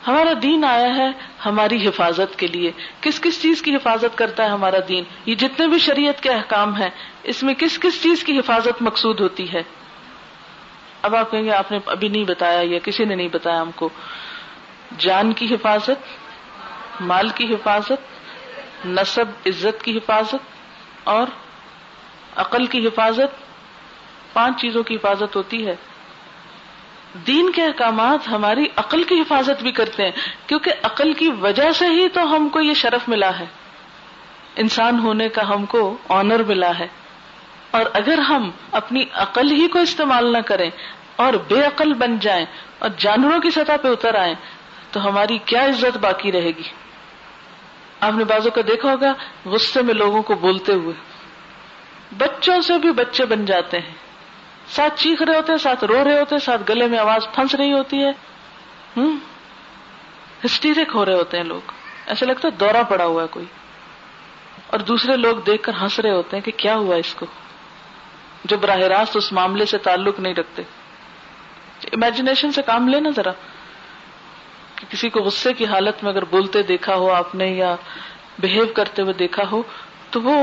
S1: ہمارا دین آیا ہے ہماری حفاظت کے لیے. کس کس چیز کی حفاظت کرتا ہے ہمارا دین؟ یہ جتنے بھی شریعت کے احکام ہیں اس میں کس کس چیز کی حفاظت مقصود ہوتی ہے؟ اب آپ کہیں گے آپ نے ابھی نہیں بتایا یا کسی نے نہیں بتایا ہم کو. جان کی حفاظت، مال کی حفاظت، نسب عزت کی حفاظت اور عقل کی حفاظت. 5 چیزوں کی حفاظت ہوتی ہے. دین کے احکامات ہماری عقل کی حفاظت بھی کرتے ہیں، کیونکہ عقل کی وجہ سے ہی تو ہم کو یہ شرف ملا ہے، انسان ہونے کا ہم کو آنر ملا ہے. اور اگر ہم اپنی عقل ہی کو استعمال نہ کریں اور بے عقل بن جائیں اور جانوروں کی سطح پہ اتر آئیں تو ہماری کیا عزت باقی رہے گی؟ آپ نے بعضوں کا دیکھا ہوگا غصے میں لوگوں کو بولتے ہوئے، بچوں سے بھی بچے بن جاتے ہیں، ساتھ چیخ رہے ہوتے ہیں، ساتھ رو رہے ہوتے ہیں، ساتھ گلے میں آواز پھنس رہی ہوتی ہے، ہسٹیرک ہو رہے ہوتے ہیں لوگ، ایسا لگتا ہے دورہ پڑا ہوا ہے کوئی. اور دوسرے لوگ دیکھ کر ہنس رہے ہوتے ہیں کہ کیا ہوا اس کو، جو براہ راست اس معاملے سے تعلق نہیں رکھتے. امیجنیشن سے کام لینا ذرا، کہ کسی کو غصے کی حالت میں اگر بولتے دیکھا ہو آپ نے یا بہیو کرتے ہوئے دیکھا ہو تو وہ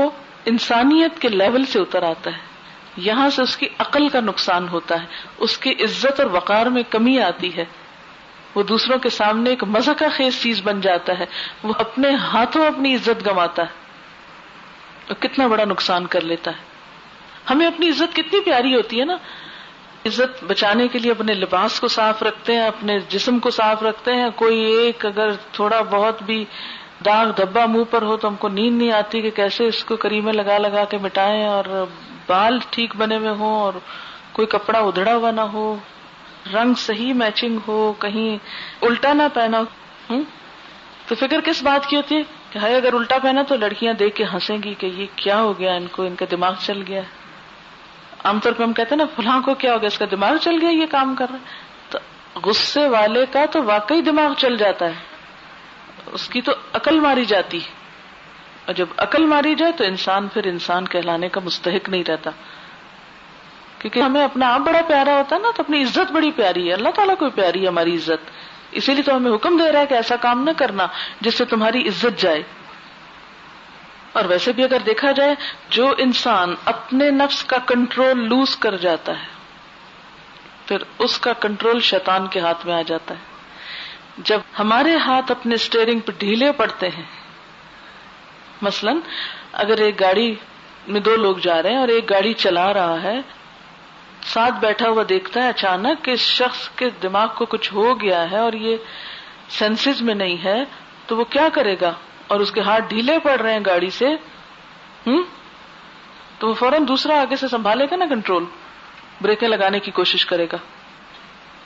S1: انسانیت کے لیول سے اتر آتا ہے. یہاں سے اس کی عقل کا نقصان ہوتا ہے، اس کی عزت اور وقار میں کمی آتی ہے، وہ دوسروں کے سامنے ایک مضحکہ خیز چیز بن جاتا ہے، وہ اپنے ہاتھوں اپنی عزت گنواتا ہے اور کتنا بڑا نقصان کر لیتا ہے. ہمیں اپنی عزت کتنی پیاری ہوتی ہے نا، عزت بچانے کے لیے اپنے لباس کو صاف رکھتے ہیں، اپنے جسم کو صاف رکھتے ہیں. کوئی ایک اگر تھوڑا بہت بھی داغ دھبا منہ پر ہو تو ہم کو نیند نہیں آتی کہ کیسے اس کو کریمیں لگا لگا کے مٹائیں، اور بال ٹھیک بنے ہوئے ہوں اور کوئی کپڑا ادھڑا ہوا نہ ہو، رنگ صحیح میچنگ ہو، کہیں الٹا نہ پہنا ہو، تو فکر کس بات کی ہوتی ہے کہ ہائی اگر الٹا پہنا تو لڑکیاں دیکھ کے ہنسیں گی کہ یہ کیا ہو گیا، ان کو ان کا دماغ چل گیا ہے۔ عام طور پہ ہم کہتے ہیں نا فلاں کو کیا ہو گیا، اس کا دماغ چل گیا، یہ کام کر رہا ہے۔ تو غصے والے کا تو واقعی دماغ چل جاتا ہے، اس کی تو عقل ماری جاتی، اور جب عقل ماری جائے تو انسان پھر انسان کہلانے کا مستحق نہیں رہتا، کیونکہ ہمیں اپنا آپ بڑا پیارا ہوتا ہے نا، تو اپنی عزت بڑی پیاری ہے، اللہ تعالیٰ کو پیاری ہے ہماری عزت، اسی لیے تو ہمیں حکم دے رہا ہے کہ ایسا کام نہ کرنا جس سے تمہاری عزت جائے۔ اور ویسے بھی اگر دیکھا جائے، جو انسان اپنے نفس کا کنٹرول لوز کر جاتا ہے پھر اس کا کنٹرول شیطان کے ہاتھ میں آ جاتا ہے۔ جب ہمارے ہاتھ اپنے اسٹیئرنگ پہ ڈھیلے پڑتے ہیں، مثلا اگر ایک گاڑی میں دو لوگ جا رہے ہیں اور ایک گاڑی چلا رہا ہے، ساتھ بیٹھا ہوا دیکھتا ہے اچانک کہ اس شخص کے دماغ کو کچھ ہو گیا ہے اور یہ سینسز میں نہیں ہے، تو وہ کیا کرے گا؟ اور اس کے ہاتھ ڈھیلے پڑ رہے ہیں گاڑی سے، تو وہ فوراً دوسرا آگے سے سنبھالے گا نا کنٹرول، بریکیں لگانے کی کوشش کرے گا۔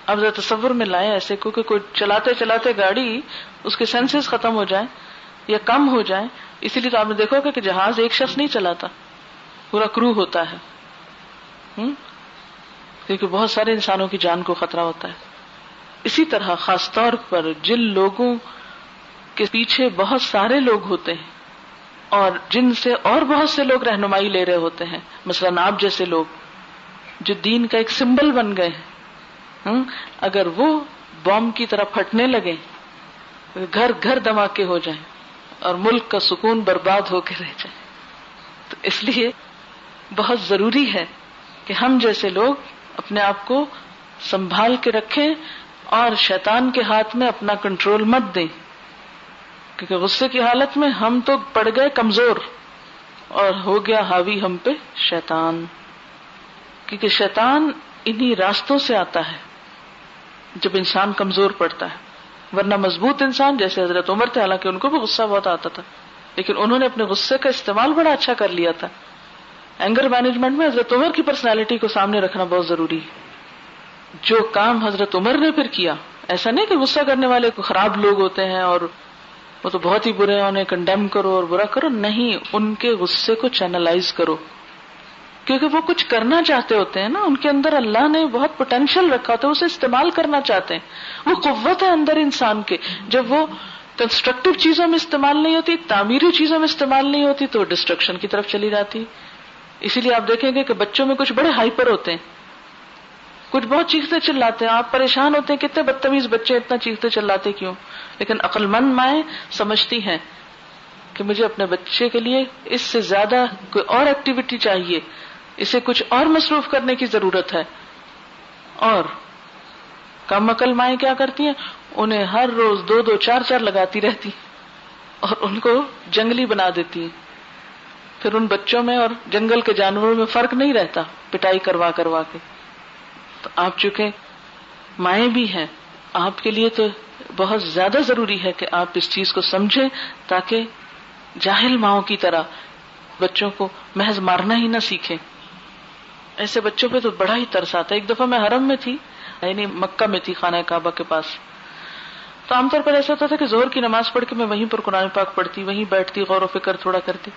S1: اب ذرا تصور میں لائیں ایسے کو کہ کوئی چلاتے چلاتے گاڑی اس کے سینسز ختم ہو جائیں یا کم ہو جائیں، اسی لیے تو آپ نے دیکھو کہ جہاز ایک شخص نہیں چلاتا، پورا کرو ہوتا ہے، کیونکہ بہت سارے انسانوں کی جان کو خطرہ ہوتا ہے۔ اسی طرح خاص طور پر جن لوگوں کے پیچھے بہت سارے لوگ ہوتے ہیں اور جن سے اور بہت سے لوگ رہنمائی لے رہے ہوتے ہیں، مثلا آپ جیسے لوگ جو دین کا ایک سمبل بن گئے ہیں، اگر وہ بم کی طرح پھٹنے لگے، گھر گھر دھماکے ہو جائیں اور ملک کا سکون برباد ہو کے رہ جائے، تو اس لیے بہت ضروری ہے کہ ہم جیسے لوگ اپنے آپ کو سنبھال کے رکھیں اور شیطان کے ہاتھ میں اپنا کنٹرول مت دیں، کیونکہ غصے کی حالت میں ہم تو پڑ گئے کمزور اور ہو گیا حاوی ہم پہ شیطان، کیونکہ شیطان انہی راستوں سے آتا ہے جب انسان کمزور پڑتا ہے، ورنہ مضبوط انسان جیسے حضرت عمر تھے، حالانکہ ان کو بھی غصہ بہت آتا تھا لیکن انہوں نے اپنے غصے کا استعمال بڑا اچھا کر لیا تھا۔ اینگر مینجمنٹ میں حضرت عمر کی پرسنالٹی کو سامنے رکھنا بہت ضروری ہے۔ جو کام حضرت عمر نے پھر کیا، ایسا نہیں کہ غصہ کرنے والے کو خراب لوگ ہوتے ہیں اور وہ تو بہت ہی برے ہیں، انہیں کنڈیم کرو اور برا کرو، نہیں، ان کے غصے کو چینلائز کرو، کیونکہ وہ کچھ کرنا چاہتے ہوتے ہیں نا، ان کے اندر اللہ نے بہت پوٹینشیل رکھا ہوتا ہے، اسے استعمال کرنا چاہتے ہیں، وہ قوت ہے اندر انسان کے، جب وہ کنسٹرکٹیو چیزوں میں استعمال نہیں ہوتی، تعمیری چیزوں میں استعمال نہیں ہوتی تو ڈسٹرکشن کی طرف چلی جاتی۔ اسی لیے آپ دیکھیں گے کہ بچوں میں کچھ بڑے ہائپر ہوتے ہیں، کچھ بہت چیختے چلاتے ہیں، آپ پریشان ہوتے ہیں کتنے بدتمیز بچے اتنا چیختے چلاتے کیوں، لیکن عقل مند مائیں سمجھتی ہیں کہ مجھے اپنے بچے کے لیے اس سے زیادہ کوئی اور ایکٹیویٹی چاہیے، اسے کچھ اور مصروف کرنے کی ضرورت ہے، اور کم عقل مائیں کیا کرتی ہیں، انہیں ہر روز 2 4 لگاتی رہتی اور ان کو جنگلی بنا دیتی ہیں، پھر ان بچوں میں اور جنگل کے جانوروں میں فرق نہیں رہتا، پٹائی کروا کروا کے۔ تو آپ چونکہ مائیں بھی ہیں، آپ کے لیے تو بہت زیادہ ضروری ہے کہ آپ اس چیز کو سمجھیں تاکہ جاہل ماؤں کی طرح بچوں کو محض مارنا ہی نہ سیکھیں۔ ایسے بچوں پہ تو بڑا ہی ترس آتا ہے۔ ایک دفعہ میں حرم میں تھی، یعنی مکہ میں تھی، خانہ کعبہ کے پاس، تو عام طور پر ایسا ہوتا تھا کہ ظہر کی نماز پڑھ کے میں وہیں پر قرآن پاک پڑھتی، وہیں بیٹھتی، غور و فکر تھوڑا کرتی،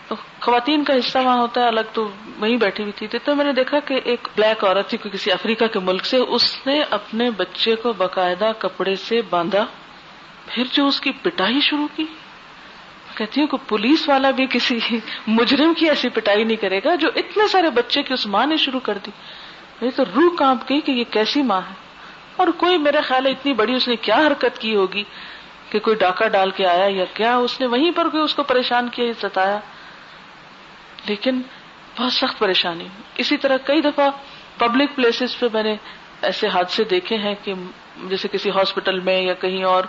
S1: تو خواتین کا حصہ وہاں ہوتا ہے الگ، تو وہیں بیٹھی ہوئی تھی، تو میں نے دیکھا کہ ایک بلیک عورت تھی کسی افریقہ کے ملک سے، اس نے اپنے بچے کو باقاعدہ کپڑے سے باندھا، پھر جو اس کی پٹائی شروع کی، کہتی ہوں کہ پولیس والا بھی کسی مجرم کی ایسی پٹائی نہیں کرے گا جو اتنے سارے بچے کی اس ماں نے شروع کر دی۔ یہ تو روح کانپ گئی کہ یہ کیسی ماں ہے، اور کوئی میرا خیال ہے اتنی بڑی اس نے کیا حرکت کی ہوگی کہ کوئی ڈاکہ ڈال کے آیا یا کیا، اس نے وہیں پر کوئی اس کو پریشان کیا، ستایا، لیکن بہت سخت پریشانی۔ اسی طرح کئی دفعہ پبلک پلیسز پہ میں نے ایسے حادثے دیکھے ہیں کہ جیسے کسی ہاسپٹل میں یا کہیں اور،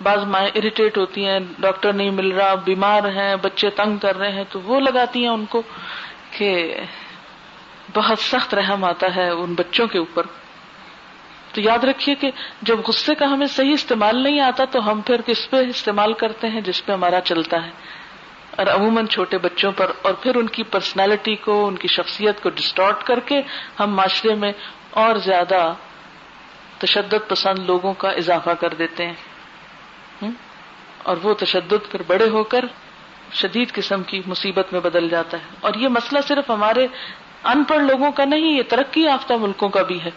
S1: بعض مائیں اریٹیٹ ہوتی ہیں، ڈاکٹر نہیں مل رہا، بیمار ہیں، بچے تنگ کر رہے ہیں، تو وہ لگاتی ہیں ان کو، کہ بہت سخت رحم آتا ہے ان بچوں کے اوپر۔ تو یاد رکھیے کہ جب غصے کا ہمیں صحیح استعمال نہیں آتا تو ہم پھر کس پہ استعمال کرتے ہیں؟ جس پہ ہمارا چلتا ہے، اور عموماً چھوٹے بچوں پر، اور پھر ان کی پرسنالٹی کو، ان کی شخصیت کو ڈسٹارٹ کر کے ہم معاشرے میں اور زیادہ تشدد پسند لوگوں کا اضافہ کر دیتے ہیں، اور وہ تشدد پھر بڑے ہو کر شدید قسم کی مصیبت میں بدل جاتا ہے. اور یہ مسئلہ صرف ہمارے ان پڑھ لوگوں کا نہیں، یہ ترقی یافتہ ملکوں کا بھی ہے.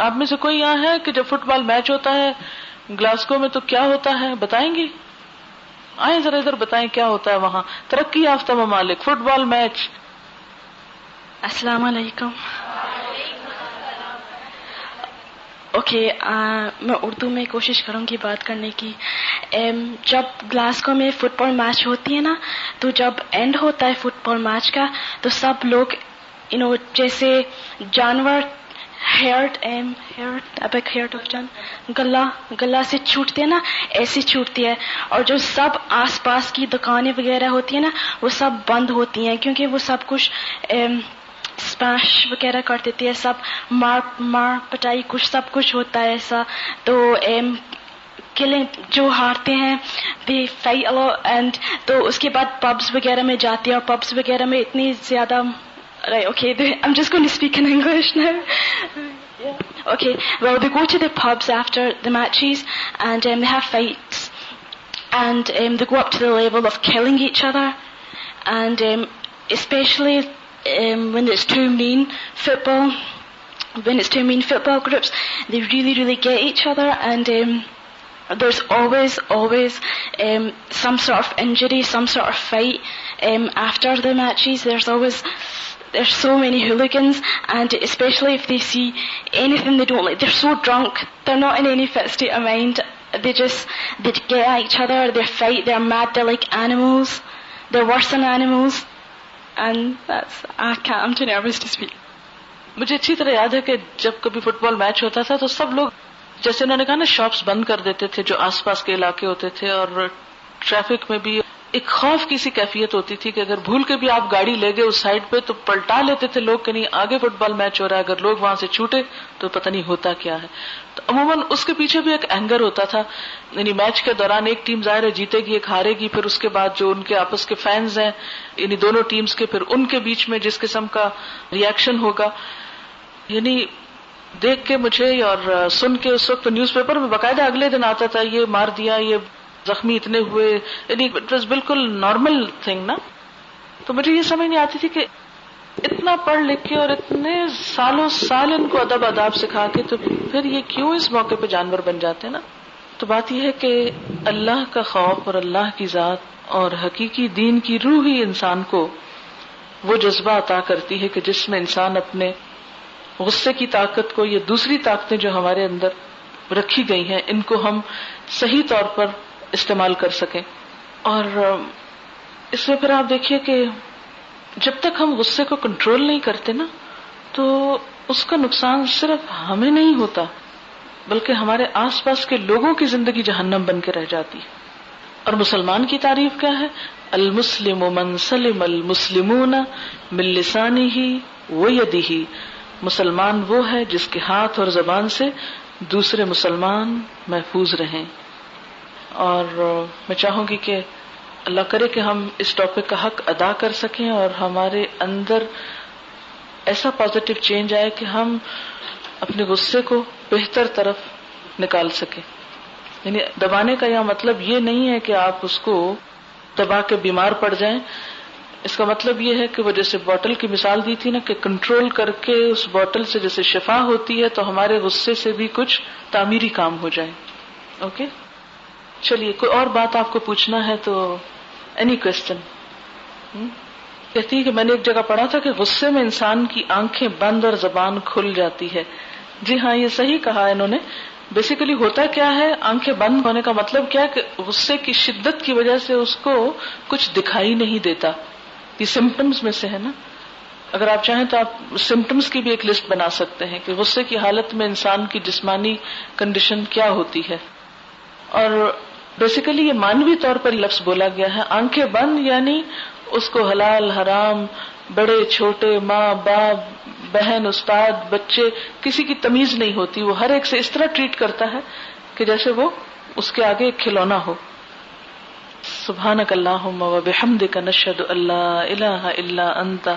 S1: آپ میں سے کوئی یہاں ہے کہ جب فٹ بال میچ ہوتا ہے گلاسگو میں تو کیا ہوتا ہے؟ بتائیں گے؟ آئیں ذرا ادھر بتائیں کیا ہوتا ہے وہاں. ترقی یافتہ ممالک، فٹ بال میچ.
S2: السلام علیکم. اوکے، میں اردو میں کوشش کروں گی بات کرنے کی. جب گلاسگو میں فٹ بال میچ ہوتی ہے نا، تو جب اینڈ ہوتا ہے فٹ بال میچ کا تو سب لوگ جیسے جانور گلا سے چھوٹتے ہیں نا، ایسے چھوٹتی ہے. اور جو سب آس پاس کی دکانیں وغیرہ ہوتی ہیں نا وہ سب بند ہوتی ہیں، کیونکہ وہ سب کچھ اسمیش وغیرہ کر دیتی ہے، سب مار پٹائی کچھ سب کچھ ہوتا ہے ایسا. تو جو ہارتے ہیں they fight a lot, and تو اس کے بعد پبز وغیرہ میں جاتے ہیں، اور پبز وغیرہ میں اتنی زیادہ okay, I'm just going to speak in English now. Okay, well, they go to the pubs after the matches, and they have fights, and they go up to the level of killing each other, and especially when it's two mean football groups, they really get each other, and there's always some sort of injury, some sort of fight after the matches. There's so many hooligans, and especially if they see anything they don't like, they're so drunk, they're not in any fit state of mind. They get at each other, they fight, they're mad, they're like animals. They're worse than animals. And I'm too nervous to speak.
S1: مجھے اچھی طرح یاد ہے کہ جب کبھی فٹ بال میچ ہوتا تھا تو سب لوگ، جیسے انہوں نے کہا نا، شاپس بند کر دیتے تھے جو آس پاس کے علاقے ہوتے تھے، اور ٹریفک میں بھی ایک خوف کی سی کیفیت ہوتی تھی کہ اگر بھول کے بھی آپ گاڑی لے گئے اس سائڈ پہ تو پلٹا لیتے تھے لوگ کہ نہیں آگے فٹ بال میچ ہو رہا ہے، اگر لوگ وہاں سے چھوٹے تو پتہ نہیں ہوتا کیا ہے. تو عموماً اس کے پیچھے بھی ایک اینگر ہوتا تھا، یعنی میچ کے دوران ایک ٹیم ظاہر ہے جیتے گی، ایک ہارے گی، پھر اس کے بعد جو ان کے آپس کے فینز ہیں یعنی دونوں ٹیمز کے، پھر ان کے بیچ میں جس قسم کا ری ایکشن ہوگا. یعنی دیکھ کے مجھے اور سن کے اس وقت نیوز پیپر میں باقاعدہ اگلے دن آتا تھا یہ مار دیا، یہ زخمی اتنے ہوئے، یعنی اٹ واز بالکل نارمل تھنگ نا. تو مجھے یہ سمجھ نہیں آتی تھی کہ اتنا پڑھ لکھ کے اور اتنے سالوں سال ان کو ادب آداب سکھا کے تو پھر یہ کیوں اس موقع پہ جانور بن جاتے ہیں نا. تو بات یہ ہے کہ اللہ کا خوف اور اللہ کی ذات اور حقیقی دین کی روح ہی انسان کو وہ جذبہ عطا کرتی ہے کہ جس میں انسان اپنے غصے کی طاقت کو، یہ دوسری طاقتیں جو ہمارے اندر رکھی گئی ہیں، ان کو ہم صحیح طور پر استعمال کر سکیں. اور اس میں پھر آپ دیکھیے کہ جب تک ہم غصے کو کنٹرول نہیں کرتے نا تو اس کا نقصان صرف ہمیں نہیں ہوتا بلکہ ہمارے آس پاس کے لوگوں کی زندگی جہنم بن کے رہ جاتی ہے. اور مسلمان کی تعریف کیا ہے؟ المسلم من سلم المسلمون من لسانہ ویدہ. مسلمان وہ ہے جس کے ہاتھ اور زبان سے دوسرے مسلمان محفوظ رہیں. اور میں چاہوں گی کہ اللہ کرے کہ ہم اس ٹاپک کا حق ادا کر سکیں اور ہمارے اندر ایسا پازیٹیو چینج آئے کہ ہم اپنے غصے کو بہتر طرف نکال سکیں. یعنی دبانے کا یہ مطلب یہ نہیں ہے کہ آپ اس کو دبا کے بیمار پڑ جائیں. اس کا مطلب یہ ہے کہ وہ جیسے بوٹل کی مثال دی تھی نا کہ کنٹرول کر کے اس بوٹل سے جیسے شفا ہوتی ہے تو ہمارے غصے سے بھی کچھ تعمیری کام ہو جائے. اوکے چلیے کوئی اور بات آپ کو پوچھنا ہے تو اینی کوشچن. کہتی ہے کہ میں نے ایک جگہ پڑھا تھا کہ غصے میں انسان کی آنکھیں بند اور زبان کھل جاتی ہے. جی ہاں یہ صحیح کہا انہوں نے. بیسیکلی ہوتا کیا ہے، آنکھیں بند ہونے کا مطلب کیا کہ غصے کی شدت کی وجہ سے اس کو کچھ دکھائی نہیں دیتا. یہ سمپٹمز میں سے ہے نا. اگر آپ چاہیں تو آپ سمپٹمز کی بھی ایک لسٹ بنا سکتے ہیں کہ غصے کی حالت میں انسان کی جسمانی کنڈیشن کیا ہوتی ہے. اور بیسیکلی یہ مانوی طور پر لفظ بولا گیا ہے آنکھیں بند، یعنی اس کو حلال حرام، بڑے چھوٹے، ماں باپ، بہن، استاد، بچے، کسی کی تمیز نہیں ہوتی. وہ ہر ایک سے اس طرح ٹریٹ کرتا ہے کہ جیسے وہ اس کے آگے ایک کھلونا ہو. سبحانک اللہم وبحمدک نشہد ان لا الہ الا انت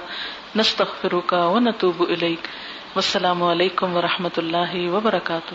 S1: نستغفرک ونتوب الیک. والسلام علیکم ورحمۃ اللہ وبرکاتہ.